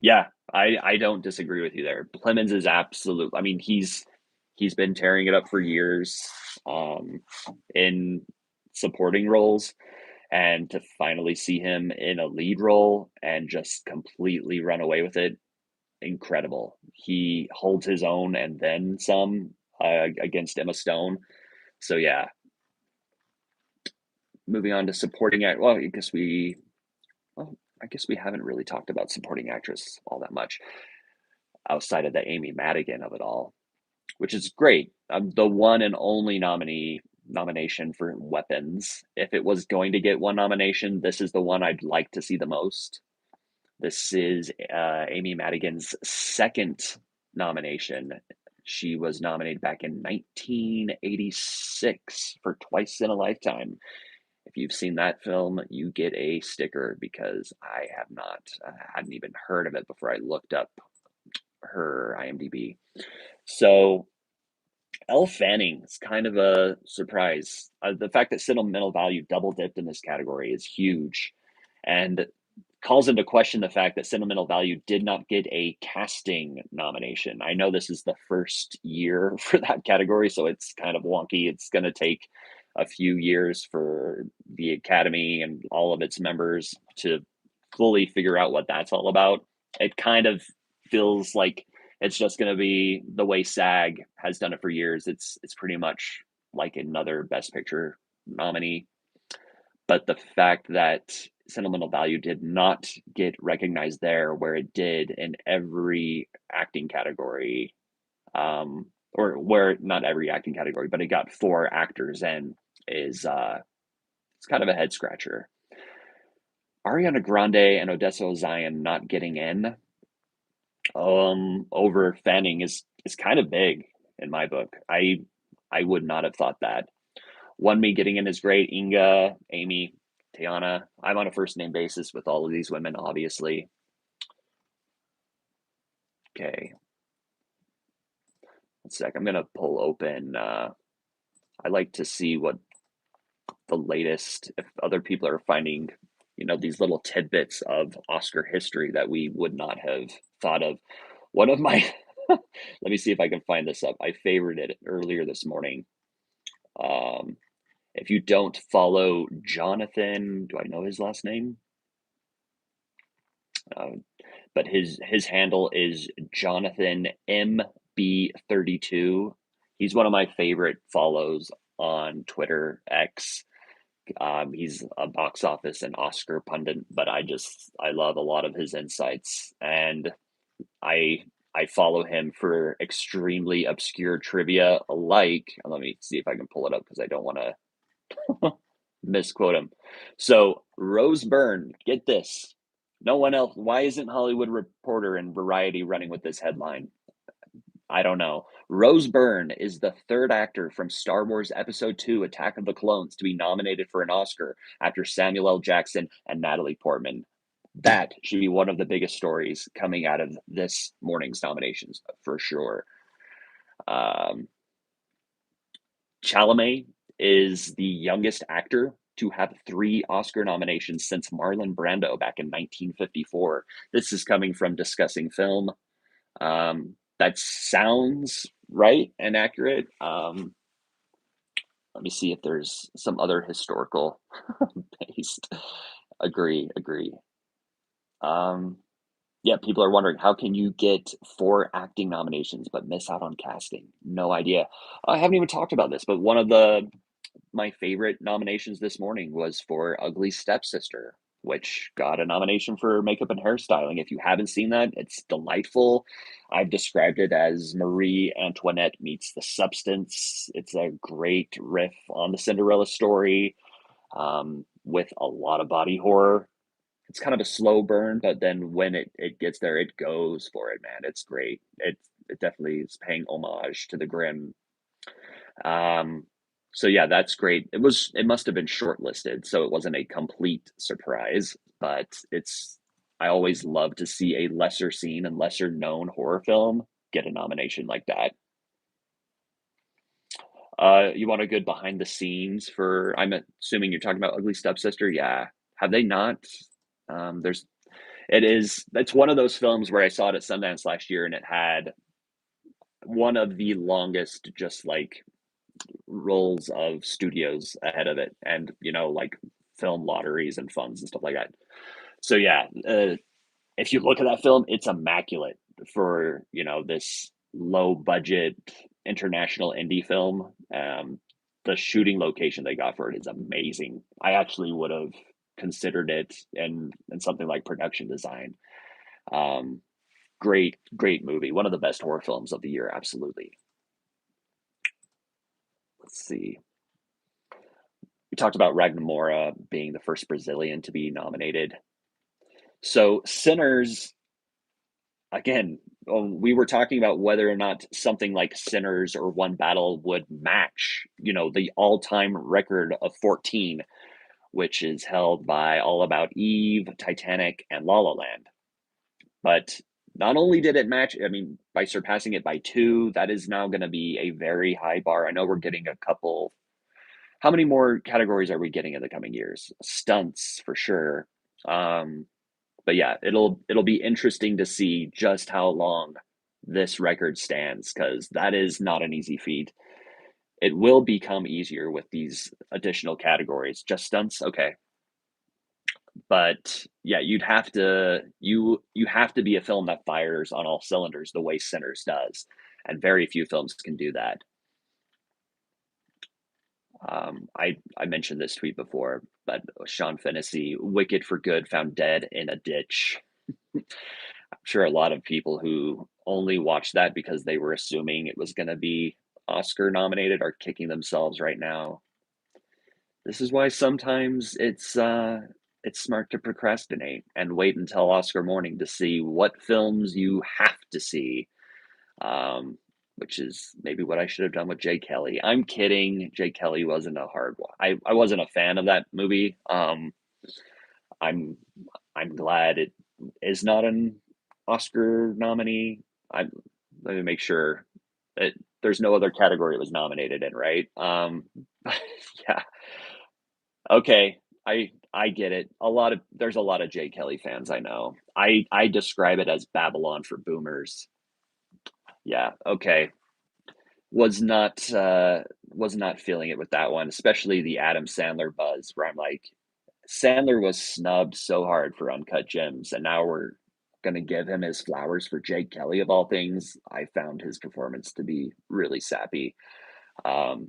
Yeah, I don't disagree with you there. Plemons is absolute. I mean, he's been tearing it up for years in supporting roles, and to finally see him in a lead role and just completely run away with it, incredible. He holds his own and then some against Emma Stone. So yeah, moving on to supporting act. Well, I guess we haven't really talked about supporting actress all that much outside of the Amy Madigan of it all, which is great. The one and only nomination for Weapons. If it was going to get one nomination, this is the one I'd like to see the most. This is Amy Madigan's second nomination. She was nominated back in 1986 for Twice in a Lifetime. If you've seen that film, you get a sticker because I have not. I hadn't even heard of it before I looked up her IMDb. So Elle Fanning is kind of a surprise. The fact that sentimental value double dipped in this category is huge, and calls into question the fact that sentimental value did not get a casting nomination. I know this is the first year for that category, so it's kind of wonky. It's going to take a few years for the Academy and all of its members to fully figure out what that's all about. It kind of feels like it's just going to be the way SAG has done it for years. It's pretty much like another Best Picture nominee. But the fact that sentimental value did not get recognized there, where it did in every acting category, or where not every acting category, but it got 4 actors in, is it's kind of a head scratcher. Ariana Grande and Odessa Zion not getting in over Fanning is kind of big in my book. I would not have thought that. One Me getting in is great. Inga, Amy, Tiana. I'm on a first name basis with all of these women, obviously. Okay. One sec. I'm gonna pull open. I like to see what the latest, if other people are finding, these little tidbits of Oscar history that we would not have thought of. One of my, let me see if I can find this up. I favorited it earlier this morning. If you don't follow Jonathan, do I know his last name? But his handle is Jonathan MB32. He's one of my favorite follows on Twitter X. He's a box office and Oscar pundit, but I love a lot of his insights, and I follow him for extremely obscure trivia. Like, let me see if I can pull it up because I don't want to misquote him. So Rose Byrne, get this. No one else. Why isn't Hollywood Reporter and Variety running with this headline? I don't know. Rose Byrne is the 3rd actor from Star Wars Episode 2 Attack of the Clones to be nominated for an Oscar after Samuel L. Jackson and Natalie Portman. That should be one of the biggest stories coming out of this morning's nominations, for sure. Chalamet is the youngest actor to have 3 Oscar nominations since Marlon Brando back in 1954. This is coming from Discussing Film. That sounds right and accurate. Let me see if there's some other historical based. Agree. Yeah, people are wondering, how can you get 4 acting nominations but miss out on casting? No idea. I haven't even talked about this, but one of my favorite nominations this morning was for Ugly Stepsister, which got a nomination for makeup and hairstyling. If you haven't seen that, it's delightful. I've described it as Marie Antoinette meets The Substance. It's a great riff on the Cinderella story, with a lot of body horror. It's kind of a slow burn, but then when it gets there, it goes for it, man. It's great. It definitely is paying homage to the Grimm. Um, so yeah, that's great. It must have been shortlisted, so it wasn't a complete surprise, but I always love to see a lesser seen and lesser known horror film get a nomination like that. You want a good behind the scenes for, I'm assuming you're talking about Ugly Stepsister? Yeah. Have they not? There's it's one of those films where I saw it at Sundance last year and it had one of the longest just like rolls of studios ahead of it, and like film lotteries and funds and stuff like that. So yeah, if you look at that film, it's immaculate for this low budget international indie film. The shooting location they got for it is amazing. I actually would have considered it in something like production design. Great movie, one of the best horror films of the year, absolutely. Let's see. We talked about Ragnar Mora being the first Brazilian to be nominated. So Sinners, again, we were talking about whether or not something like Sinners or One Battle would match, the all-time record of 14. which is held by All About Eve, Titanic, and La La Land. But not only did it match, I mean, by surpassing it by 2, that is now going to be a very high bar. I know we're getting a couple. How many more categories are we getting in the coming years? Stunts for sure. But yeah, it'll be interesting to see just how long this record stands, because that is not an easy feat. It will become easier with these additional categories. Just stunts, okay. But yeah, you have to be a film that fires on all cylinders the way Sinners does, and very few films can do that. I mentioned this tweet before, but Sean Fennessy, Wicked for Good, found dead in a ditch. I'm sure a lot of people who only watched that because they were assuming it was going to be Oscar nominated are kicking themselves right now. This is why sometimes it's smart to procrastinate and wait until Oscar morning to see what films you have to see. Which is maybe what I should have done with Jay Kelly. I'm kidding. Jay Kelly wasn't a hard one. I wasn't a fan of that movie. I'm I'm glad it is not an Oscar nominee. I Let me make sure that there's no other category it was nominated in, right? Yeah. Okay. I get it. There's a lot of Jay Kelly fans I know. I describe it as Babylon for boomers. Yeah. Okay. Was not feeling it with that one, especially the Adam Sandler buzz, where I'm like, Sandler was snubbed so hard for Uncut Gems, and now we're gonna give him his flowers for Jake Kelly of all things. I found his performance to be really sappy, um,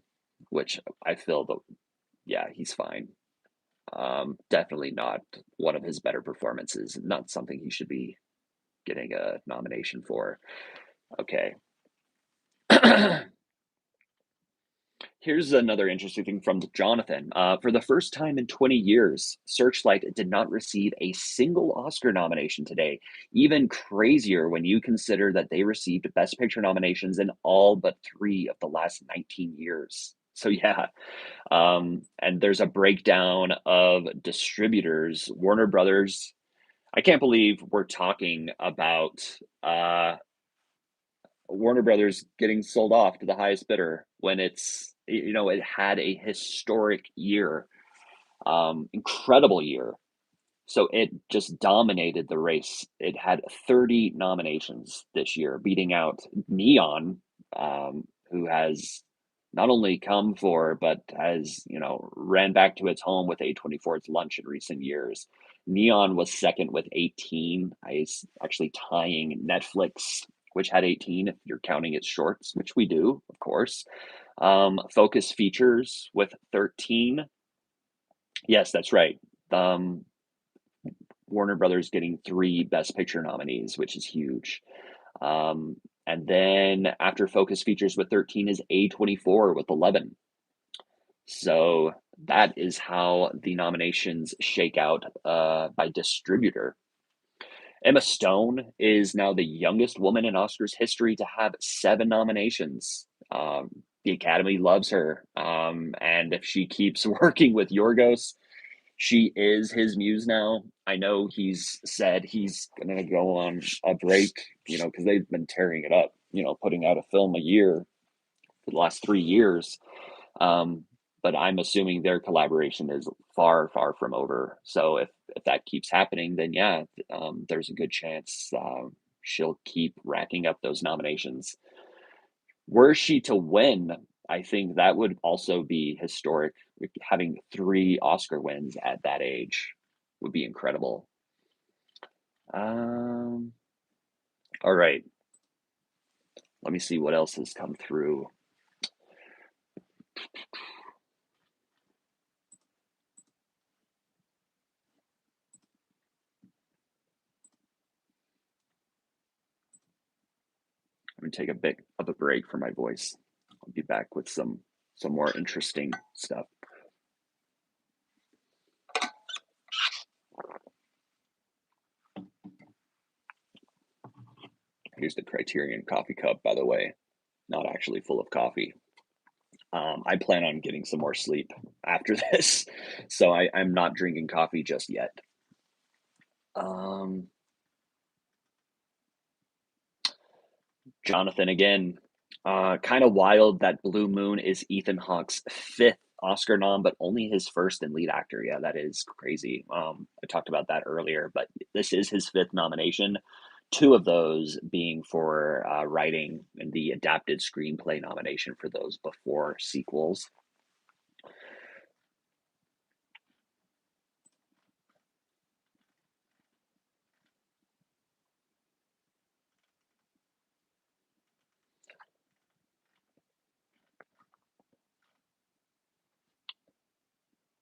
which I feel that yeah, he's fine. Definitely not one of his better performances. Not something he should be getting a nomination for. Okay. Here's another interesting thing from Jonathan. For the first time in 20 years, Searchlight did not receive a single Oscar nomination today. Even crazier when you consider that they received Best Picture nominations in all but 3 of the last 19 years. So, yeah. And there's a breakdown of distributors. Warner Brothers, I can't believe we're talking about Warner Brothers getting sold off to the highest bidder when it had a historic year, incredible year. So it just dominated the race. It had 30 nominations this year, beating out Neon, who has not only come for, but has, ran back to its home with A24's Lunch in recent years. Neon was second with 18. Actually tying Netflix, which had 18, if you're counting its shorts, which we do, of course. Focus Features with 13. Yes, that's right. Warner Brothers getting 3 Best Picture nominees, which is huge. And then after Focus Features with 13 is A24 with 11. So that is how the nominations shake out by distributor. Emma Stone is now the youngest woman in Oscars history to have 7 nominations. The Academy loves her. And if she keeps working with Yorgos, she is his muse now. I know he's said he's going to go on a break, because they've been tearing it up, putting out a film a year for the last 3 years. But I'm assuming their collaboration is far, far from over. So if that keeps happening, then yeah, there's a good chance she'll keep racking up those nominations. Were she to win, I think that would also be historic. Having 3 Oscar wins at that age would be incredible. All right. Let me see what else has come through. I'm gonna take a bit of a break for my voice. I'll be back with some more interesting stuff. Here's the Criterion coffee cup, by the way, not actually full of coffee. I plan on getting some more sleep after this, so I'm not drinking coffee just yet. Um, Jonathan again. Kind of wild that Blue Moon is Ethan Hawke's fifth Oscar nom, but only his first in lead actor. Yeah, that is crazy. I talked about that earlier, but this is his fifth nomination. Two of those being for writing and the adapted screenplay nomination for those before sequels.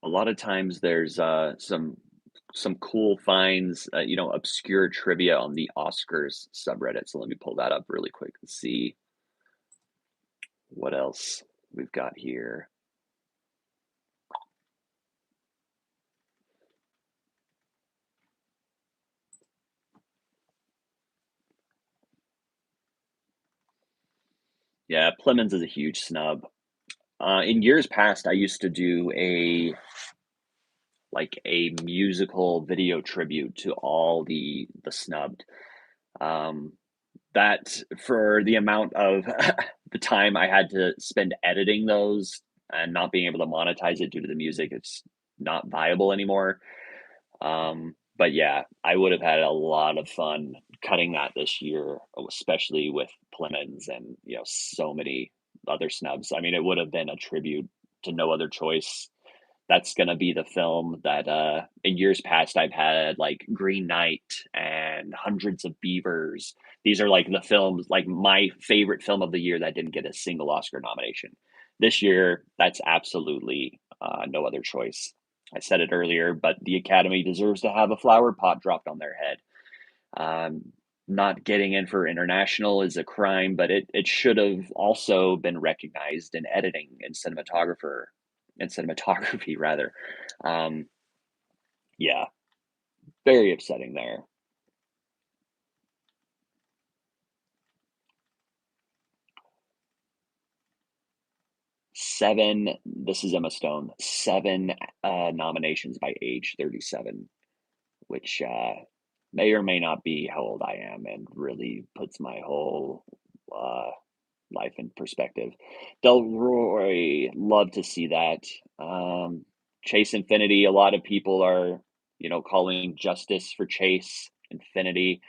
A lot of times there's some cool finds, obscure trivia on the Oscars subreddit. So let me pull that up really quick and see what else we've got here. Yeah, Plemons is a huge snub. In years past, I used to do a musical video tribute to all the snubbed. Um, that for the amount of the time I had to spend editing those and not being able to monetize it due to the music, it's not viable anymore. But yeah, I would have had a lot of fun cutting that this year, especially with Plemons and so many other snubs. I mean, it would have been a tribute to No Other Choice. That's gonna be the film that in years past I've had like Green Knight and Hundreds of Beavers. These are like the films, like my favorite film of the year that didn't get a single Oscar nomination. This year, that's absolutely No Other Choice. I said it earlier, but the Academy deserves to have a flower pot dropped on their head. Not getting in for international is a crime, but it should have also been recognized in editing and cinematography rather. Um, yeah, very upsetting there. Seven. This is Emma Stone. Seven nominations by age 37, which may or may not be how old I am, and really puts my whole uh, life in perspective. Delroy, love to see that. Chase Infinity, a lot of people are, calling justice for Chase Infinity.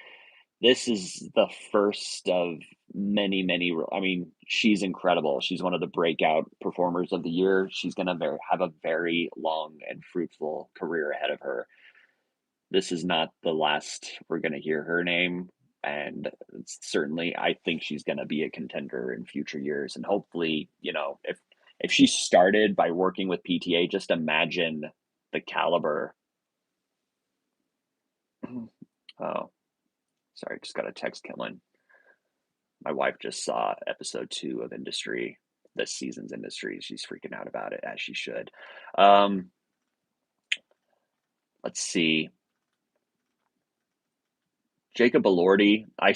This is the first of many, many. I mean, she's incredible. She's one of the breakout performers of the year. She's going to have a very long and fruitful career ahead of her. This is not the last we're going to hear her name. And certainly, I think she's going to be a contender in future years. And hopefully, if she started by working with PTA, just imagine the caliber. Oh, sorry, just got a text coming. My wife just saw episode 2 of Industry, this season's Industry. She's freaking out about it, as she should. Um, let's see. Jacob Elordi, I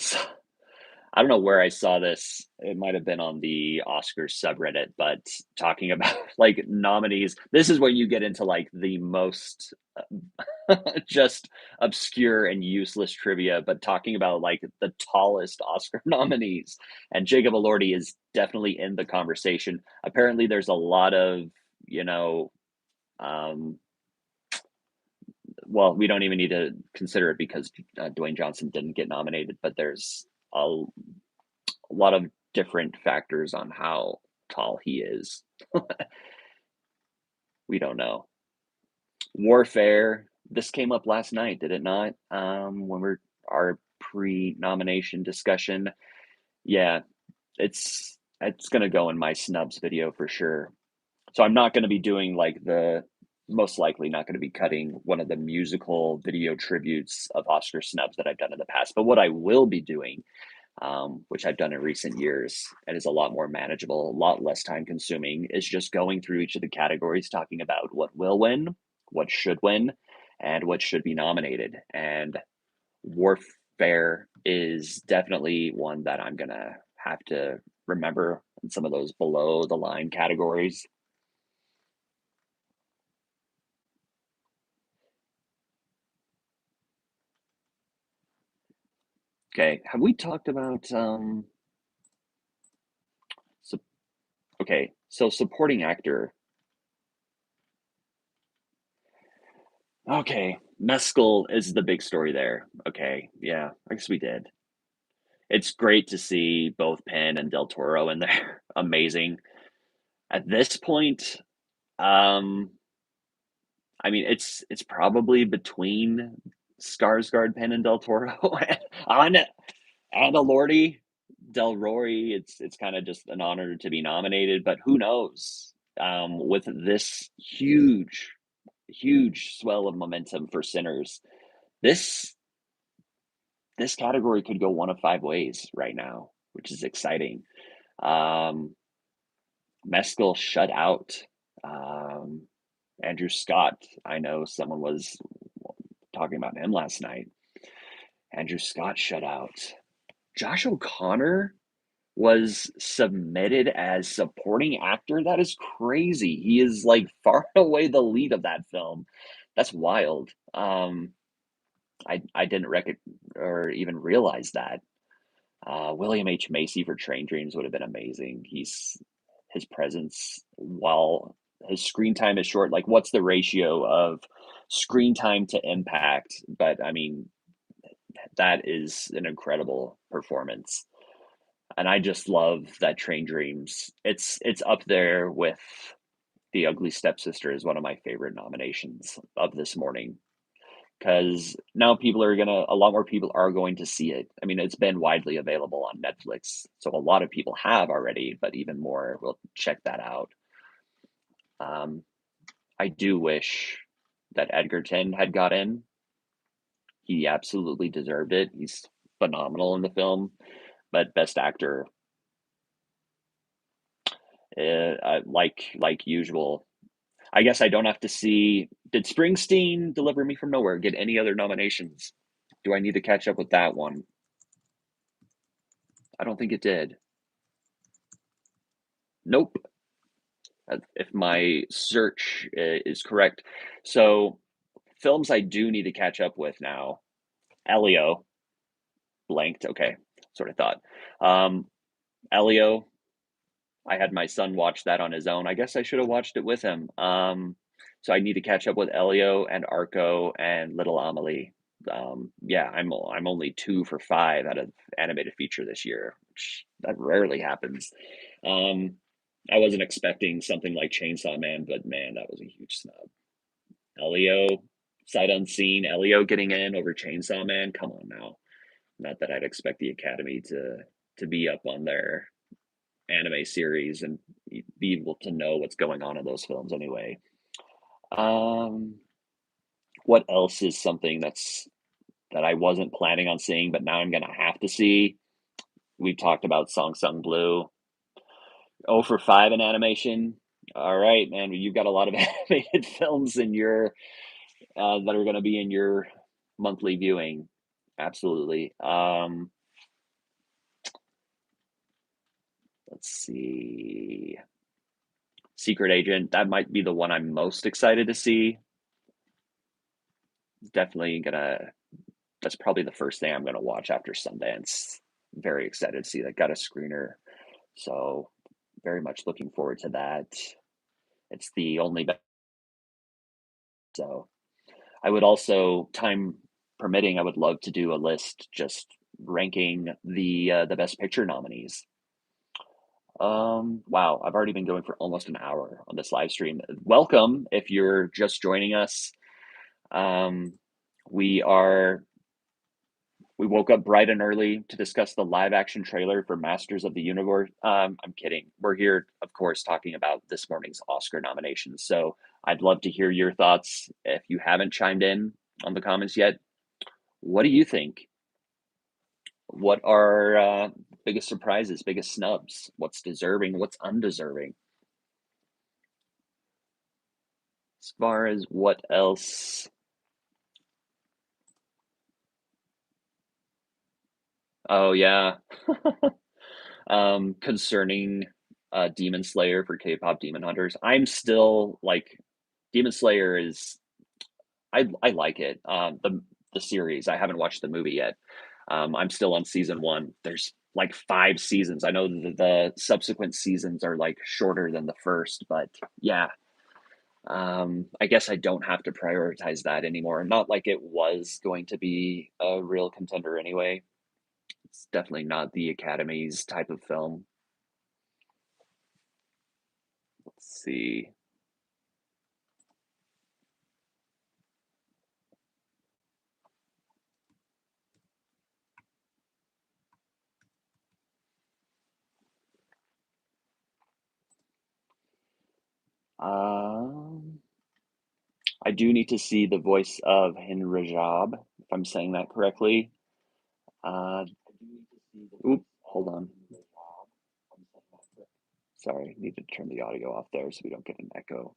don't know where I saw this. It might have been on the Oscars subreddit, but talking about like nominees. This is when you get into like the most just obscure and useless trivia, but talking about like the tallest Oscar nominees. And Jacob Elordi is definitely in the conversation. Apparently, there's a lot of, you know, um, well, we don't even need to consider it because Dwayne Johnson didn't get nominated, but there's a lot of different factors on how tall he is. We don't know. Warfare. This came up last night, did it not? When we're our pre-nomination discussion. Yeah, it's gonna go in my snubs video for sure. So I'm not gonna be doing like the most likely not going to be cutting one of the musical video tributes of Oscar snubs that I've done in the past. But what I will be doing, which I've done in recent years and is a lot more manageable, a lot less time consuming, is just going through each of the categories, talking about what will win, what should win, and what should be nominated. And Warfare is definitely one that I'm going to have to remember in some of those below the line categories. Okay, have we talked about sup okay, so supporting actor. Okay, Mescal is the big story there. Okay, yeah, I guess we did. It's great to see both Penn and Del Toro in there. Amazing. At this point, um, I mean, it's probably between Skarsgård, Penn, and Del Toro. On Anna Lordy, Del Roy, it's kind of just an honor to be nominated, but who knows? With this huge swell of momentum for Sinners, this this category could go one of five ways right now, which is exciting. Um, Mescal shut out um, Andrew Scott. I know someone was talking about him last night. Andrew Scott shut out. Josh O'Connor was submitted as supporting actor. That is crazy. He is like far away the lead of that film. That's wild. I didn't or even realize that. William H. Macy for Train Dreams would have been amazing. His presence while his screen time is short. Like, what's the ratio of screen time to impact? But I mean, that is an incredible performance. And I just love that Train Dreams. It's up there with The Ugly Stepsister is one of my favorite nominations of this morning because now a lot more people are going to see it. I mean, it's been widely available on Netflix, so a lot of people have already, but even more will check that out. Um, I do wish that Edgerton had got in. He absolutely deserved it. He's phenomenal in the film, but Best Actor, like usual. I guess I don't have to see. Did Springsteen Deliver Me from Nowhere get any other nominations? Do I need to catch up with that one? I don't think it did. Nope. If my search is correct. So, films I do need to catch up with now. Elio blanked. Okay, sort of thought. Um, Elio, I had my son watch that on his own. I guess I should have watched it with him. So I need to catch up with Elio and Arco and Little Amelie. Yeah, I'm only 2 for 5 out of animated feature this year, which that rarely happens. Um, I wasn't expecting something like Chainsaw Man, but man, that was a huge snub. Elio, sight unseen, Elio getting in over Chainsaw Man. Come on now. Not that I'd expect the Academy to be up on their anime series and be able to know what's going on in those films anyway. Um, what else is something that I wasn't planning on seeing, but now I'm gonna have to see? We've talked about Song Sung Blue. 0 for 5 in animation. All right, man. You've got a lot of animated films in your that are going to be in your monthly viewing. Absolutely. Let's see. Secret Agent. That might be the one I'm most excited to see. Definitely gonna. That's probably the first thing I'm gonna watch after Sundance. Very excited to see that. Got a screener, so very much looking forward to that. It's the only. So I would also, time permitting, I would love to do a list just ranking the best picture nominees. Wow, I've already been going for almost an hour on this live stream. Welcome if you're just joining us. Um, we are we woke up bright and early to discuss the live action trailer for Masters of the Universe. I'm kidding. We're here, of course, talking about this morning's Oscar nominations. So I'd love to hear your thoughts. If you haven't chimed in on the comments yet, what do you think? What are biggest surprises, biggest snubs? What's deserving? What's undeserving? As far as what else? Oh yeah, concerning Demon Slayer for K-pop Demon Hunters. I'm still like Demon Slayer is I like it. The series. I haven't watched the movie yet. I'm still on season one. There's like 5 seasons. I know the subsequent seasons are like shorter than the first, but yeah, I guess I don't have to prioritize that anymore. Not like it was going to be a real contender anyway. It's definitely not the Academy's type of film. Let's see. Um, I do need to see the voice of Henry Rajab, if I'm saying that correctly. Oop, hold on. Sorry, need to turn the audio off there so we don't get an echo.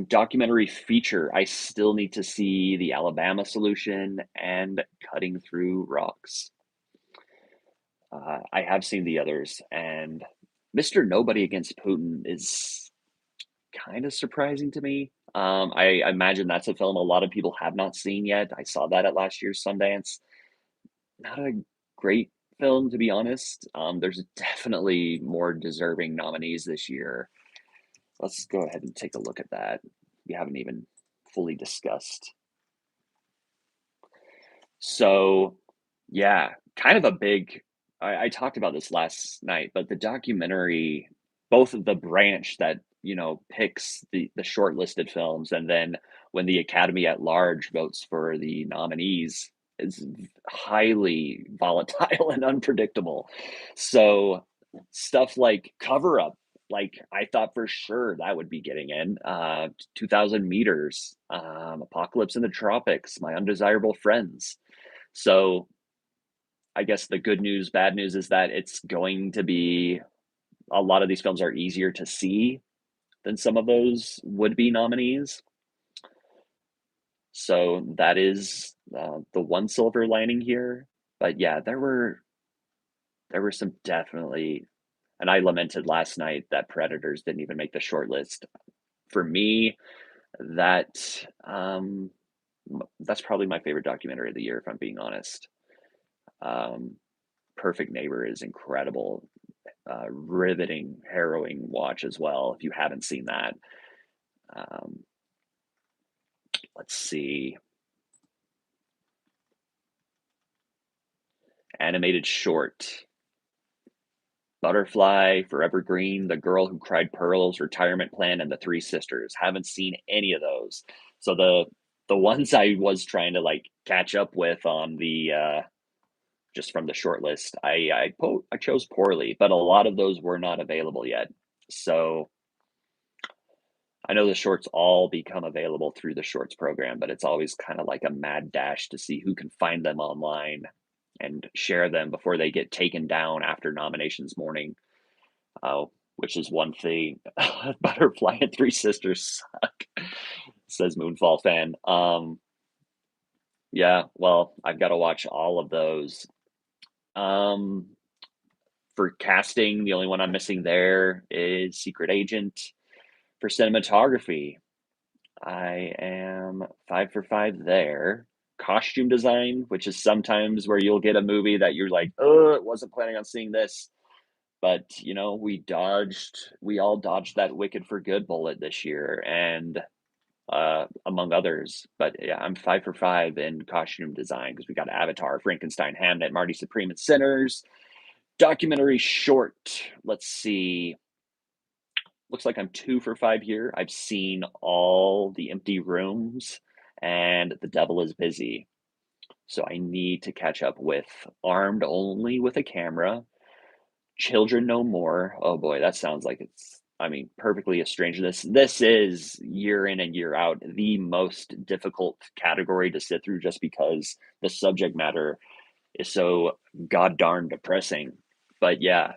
Documentary feature. I still need to see the Alabama Solution and Cutting Through Rocks. I have seen the others, and Mr. Nobody Against Putin is kind of surprising to me. I imagine that's a film a lot of people have not seen yet. I saw that at last year's Sundance. Not a great film, to be honest. There's definitely more deserving nominees this year. Let's go ahead and take a look at that. We haven't even fully discussed. So, yeah, kind of a big. I talked about this last night, but the documentary, both of the branch that picks the shortlisted films, and then when the Academy at large votes for the nominees, is highly volatile and unpredictable. So stuff like Cover Up, like I thought for sure that would be getting in. 2,000 Meters, Apocalypse in the Tropics, My Undesirable Friends. So I guess the good news, bad news is that it's going to be a lot of these films are easier to see than some of those would be nominees. So that is the one silver lining here. But yeah, there were some definitely, and I lamented last night that Predators didn't even make the short list. For me, that that's probably my favorite documentary of the year, if I'm being honest. Um, Perfect Neighbor is incredible, riveting, harrowing watch as well. If you haven't seen that, um, let's see, animated short. Butterfly, Forever Green, The Girl Who Cried Pearls, Retirement Plan, and The Three Sisters. Haven't seen any of those. So the ones I was trying to like catch up with on the just from the short list, I chose poorly, but a lot of those were not available yet. So I know the shorts all become available through the shorts program, but it's always kind of like a mad dash to see who can find them online and share them before they get taken down after nominations morning. Which is one thing. Butterfly and Three Sisters suck, says Moonfall fan. Yeah, well, I've got to watch all of those. Um, for casting, the only one I'm missing there is Secret Agent. For cinematography, I am 5 for 5 there. Costume design, which is sometimes where you'll get a movie that you're like, oh, I wasn't planning on seeing this. But we all dodged that Wicked for Good bullet this year, and among others. But yeah, I'm 5 for 5 in costume design because we got Avatar, Frankenstein, Hamnet, Marty Supreme, and Sinners. Documentary short. Let's see. Looks like I'm 2 for 5 here. I've seen all the Empty Rooms and The Devil is Busy. So I need to catch up with Armed Only with a Camera, Children No More. Oh boy, that sounds like perfectly a stranger. This is year in and year out the most difficult category to sit through just because the subject matter is so god darn depressing. But yeah,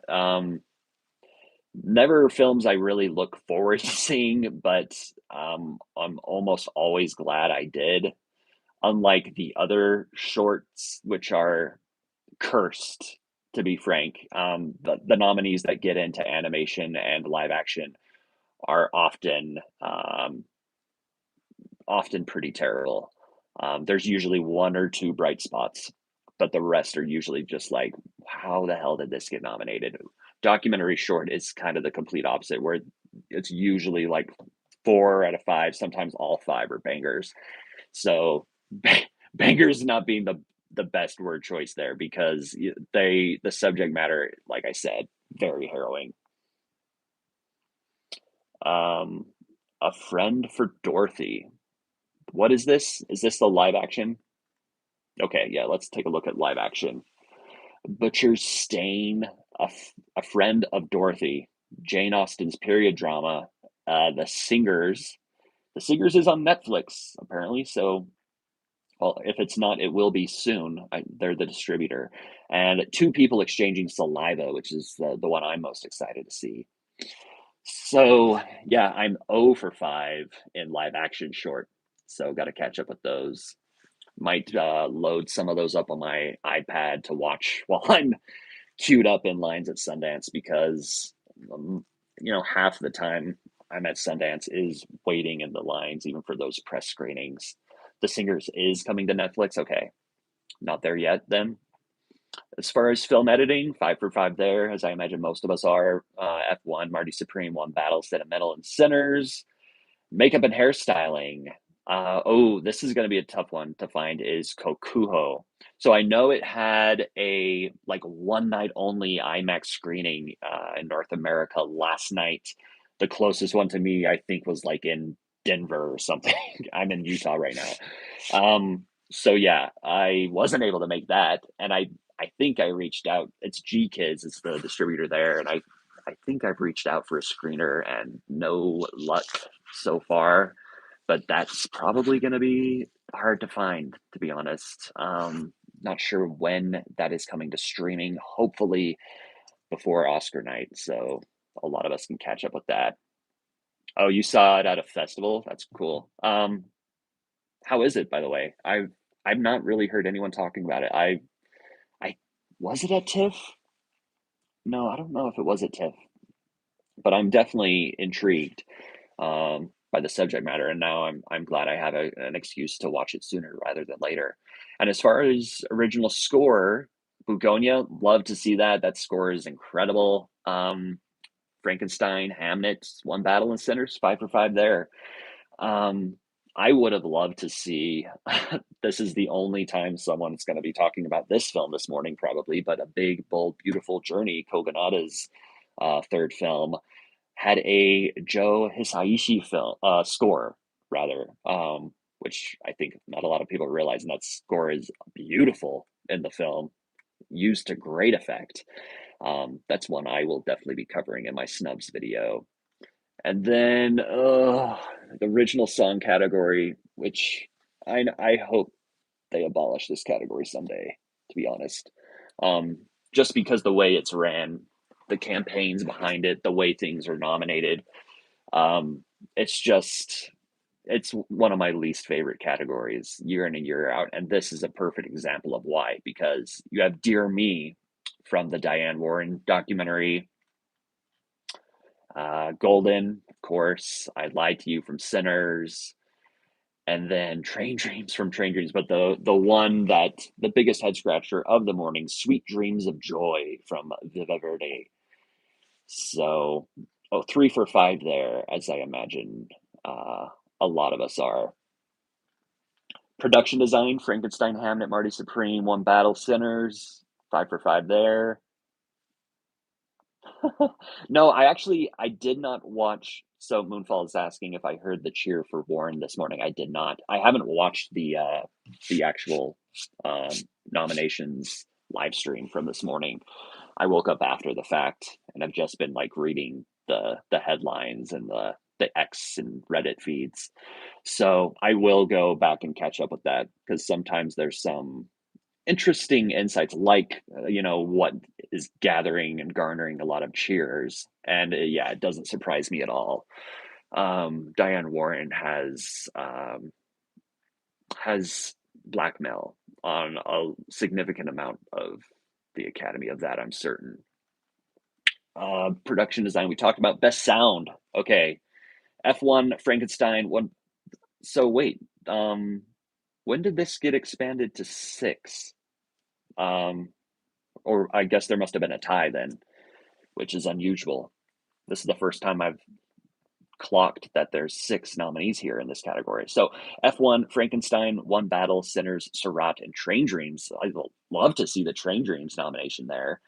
never films I really look forward to seeing, but I'm almost always glad I did. Unlike the other shorts, which are cursed, to be frank. The nominees that get into animation and live action are often pretty terrible. There's usually one or two bright spots, but the rest are usually just like, how the hell did this get nominated? Documentary short is kind of the complete opposite, where it's usually like 4 out of 5, sometimes all 5 are bangers. So bangers not being the best word choice there, because the subject matter, like I said, very harrowing. Um, a friend for Dorothy. What is this? Is this the live action? Okay, yeah, let's take a look at live action. Butcher's Stain, a friend of Dorothy, Jane Austen's period drama, The Singers. The Singers is on Netflix, apparently, so well, if it's not, it will be soon. They're the distributor. And Two People Exchanging Saliva, which is the one I'm most excited to see. So, yeah, I'm 0 for 5 in live action short. So, got to catch up with those. Might load some of those up on my iPad to watch while I'm queued up in lines at Sundance, because, half the time I'm at Sundance is waiting in the lines, even for those press screenings. The Singers is coming to Netflix. Okay, not there yet then. As far as film editing, 5 for 5 there, as I imagine most of us are. F1, Marty Supreme, One Battle, Sentimental and Sinners. Makeup and hairstyling. This is going to be a tough one to find, is Kokuho. So I know it had a like one night only IMAX screening in North America last night. The closest one to me, I think, was like in Denver or something. I'm in Utah right now. So yeah, I wasn't able to make that, and I think I reached out. It's G Kids, it's the distributor there, and I think I've reached out for a screener and no luck so far. But that's probably going to be hard to find, to be honest. Not sure when that is coming to streaming. Hopefully before Oscar night, so a lot of us can catch up with that. Oh, you saw it at a festival? That's cool. How is it, by the way? I've not really heard anyone talking about it. I was it at TIFF? No, I don't know if it was at TIFF, but I'm definitely intrigued by the subject matter, and now I'm glad I have an excuse to watch it sooner rather than later. And as far as original score, Bugonia, love to see that. That score is incredible. Frankenstein, Hamnet, One Battle and Sinners, 5 for 5 there. Um, I would have loved to see. This is the only time someone's going to be talking about this film this morning, probably, but A Big, Bold, Beautiful Journey, Kogonada's third film, had a Joe Hisaishi film score, rather, which I think not a lot of people realize, and that score is beautiful in the film, used to great effect. That's one I will definitely be covering in my snubs video. And then the original song category, which I hope they abolish this category someday, to be honest. Um, just because the way it's ran, the campaigns behind it, the way things are nominated, um, it's just it's one of my least favorite categories year in and year out, and this is a perfect example of why. Because you have "Dear Me" from the Diane Warren documentary, Golden, of course, "I Lied to You" from Sinners, and then Train Dreams from Train Dreams. But the one that the biggest head scratcher of the morning, Sweet Dreams of Joy from Viva Verde. So, 3 for 5 there, as I imagine uh, a lot of us are. Production design, Frankenstein, Hamnet, Marty Supreme, One Battle, Sinners, 5 for 5 there. No, I did not watch. So Moonfall is asking if I heard the cheer for Warren this morning. I did not. I haven't watched the actual um, nominations live stream from this morning. I woke up after the fact, and I've just been like reading the headlines and the X and Reddit feeds. So I will go back and catch up with that, because sometimes there's some interesting insights, like what is gathering and garnering a lot of cheers. And yeah, it doesn't surprise me at all. Diane Warren has blackmail on a significant amount of the Academy of that, I'm certain. Production design, we talked about. Best sound, okay. F1, Frankenstein, one. So wait, when did this get expanded to 6? Um, or I guess there must have been a tie then, which is unusual. This is the first time I've clocked that there's 6 nominees here in this category. So F1, Frankenstein, One Battle, Sinners, Surratt, and Train Dreams. I'd love to see the Train Dreams nomination there.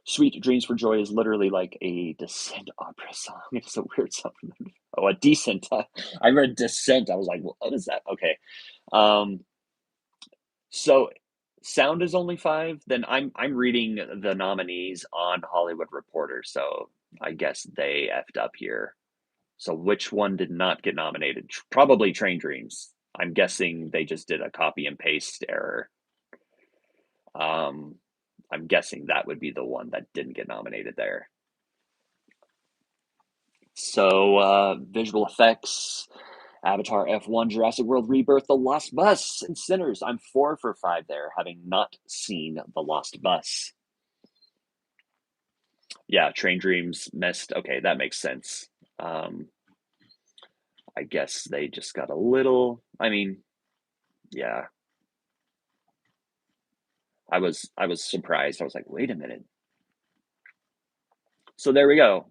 Sweet Dreams for Joy is literally like a Descent opera song. It's a weird song. Oh, a Decent. I read Descent. I was like, well, what is that? Okay. Um, so sound is only 5. Then I'm reading the nominees on Hollywood Reporter. So I guess they effed up here. So which one did not get nominated? Probably Train Dreams. I'm guessing they just did a copy and paste error. I'm guessing that would be the one that didn't get nominated there. So visual effects, Avatar, F1, Jurassic World Rebirth, The Lost Bus, and Sinners. I'm 4 for 5 there, having not seen The Lost Bus. Yeah, Train Dreams missed. Okay, that makes sense. I guess they just got a little. I mean, yeah. I was surprised. I was like, wait a minute. So there we go.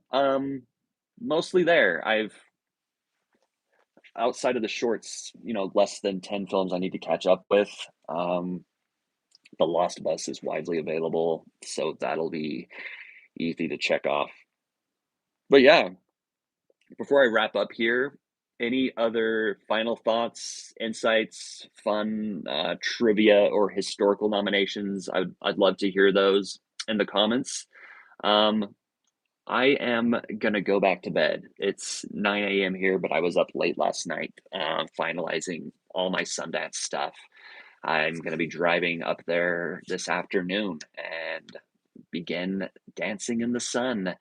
Mostly there. I've outside of the shorts, less than 10 films I need to catch up with. The Lost Bus is widely available, so that'll be easy to check off. But yeah, before I wrap up here, any other final thoughts, insights, fun trivia, or historical nominations? I'd love to hear those in the comments. Um, I am gonna go back to bed. It's 9 a.m. here, but I was up late last night, finalizing all my Sundance stuff. I'm gonna be driving up there this afternoon and begin dancing in the sun.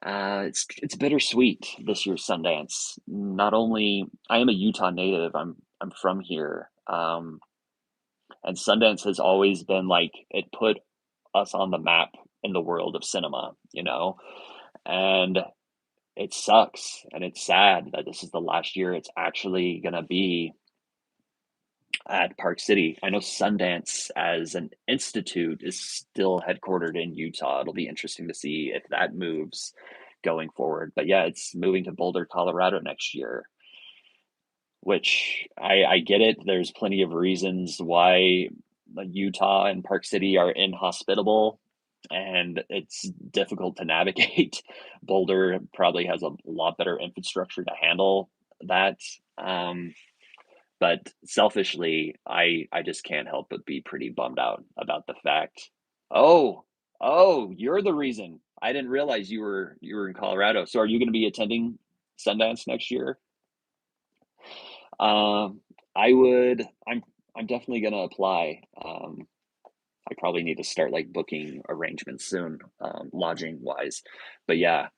It's bittersweet this year's Sundance. Not only I am a Utah native, I'm from here, and Sundance has always been like it put us on the map in the world of cinema, and it sucks and it's sad that this is the last year it's actually gonna be at Park City. I know Sundance as an institute is still headquartered in Utah. It'll be interesting to see if that moves going forward. But yeah, it's moving to Boulder, Colorado next year, which I get it. There's plenty of reasons why Utah and Park City are inhospitable and it's difficult to navigate. Boulder probably has a lot better infrastructure to handle that. But selfishly, I just can't help but be pretty bummed out about the fact. Oh, oh, you're the reason. I didn't realize you were in Colorado. So are you going to be attending Sundance next year? Um, I would. I'm definitely going to apply. I probably need to start like booking arrangements soon, lodging wise. But yeah,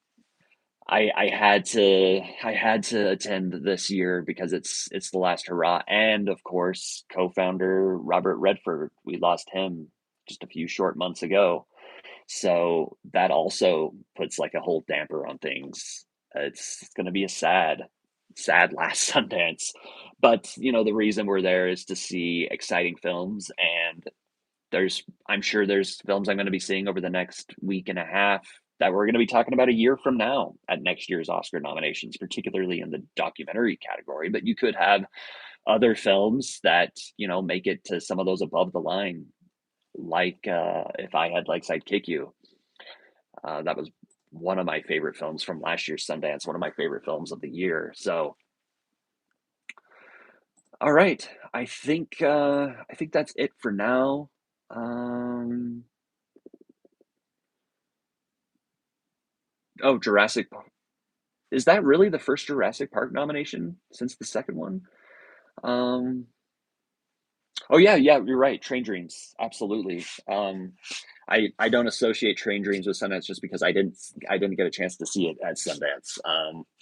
I had to attend this year because it's the last hurrah, and of course, co-founder Robert Redford. We lost him just a few short months ago, so that also puts like a whole damper on things. It's going to be a sad last Sundance, but the reason we're there is to see exciting films, and I'm sure there's films I'm going to be seeing over the next week and a half that we're going to be talking about a year from now at next year's Oscar nominations, particularly in the documentary category. But you could have other films that make it to some of those above the line, like If I Had Legs, I'd Kick You. That was one of my favorite films from last year's Sundance, one of my favorite films of the year. So, all right, I think that's it for now. Um, oh, Jurassic Is that really the first Jurassic Park nomination since the second one? Um, oh yeah, yeah, you're right. Train Dreams, absolutely. I don't associate Train Dreams with Sundance just because I didn't get a chance to see it at Sundance.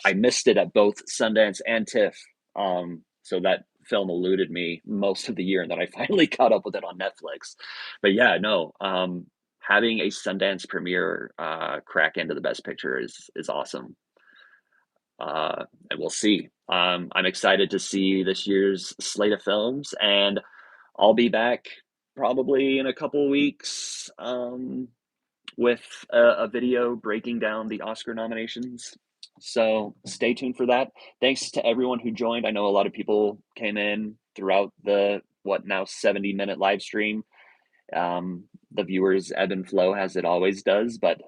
I missed it at both Sundance and TIFF. So that film eluded me most of the year, and then I finally caught up with it on Netflix. But yeah, no, having a Sundance premiere crack into the Best Picture is awesome. And we'll see. I'm excited to see this year's slate of films, and I'll be back probably in a couple weeks with a video breaking down the Oscar nominations. So stay tuned for that. Thanks to everyone who joined. I know a lot of people came in throughout the what now 70-minute live stream. The viewers ebb and flow as it always does, but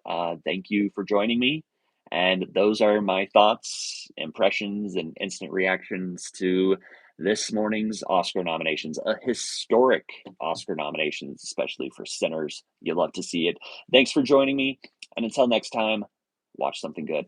thank you for joining me. And those are my thoughts, impressions, and instant reactions to this morning's Oscar nominations, a historic Oscar nominations, especially for Sinners. You love to see it. Thanks for joining me. And until next time, watch something good.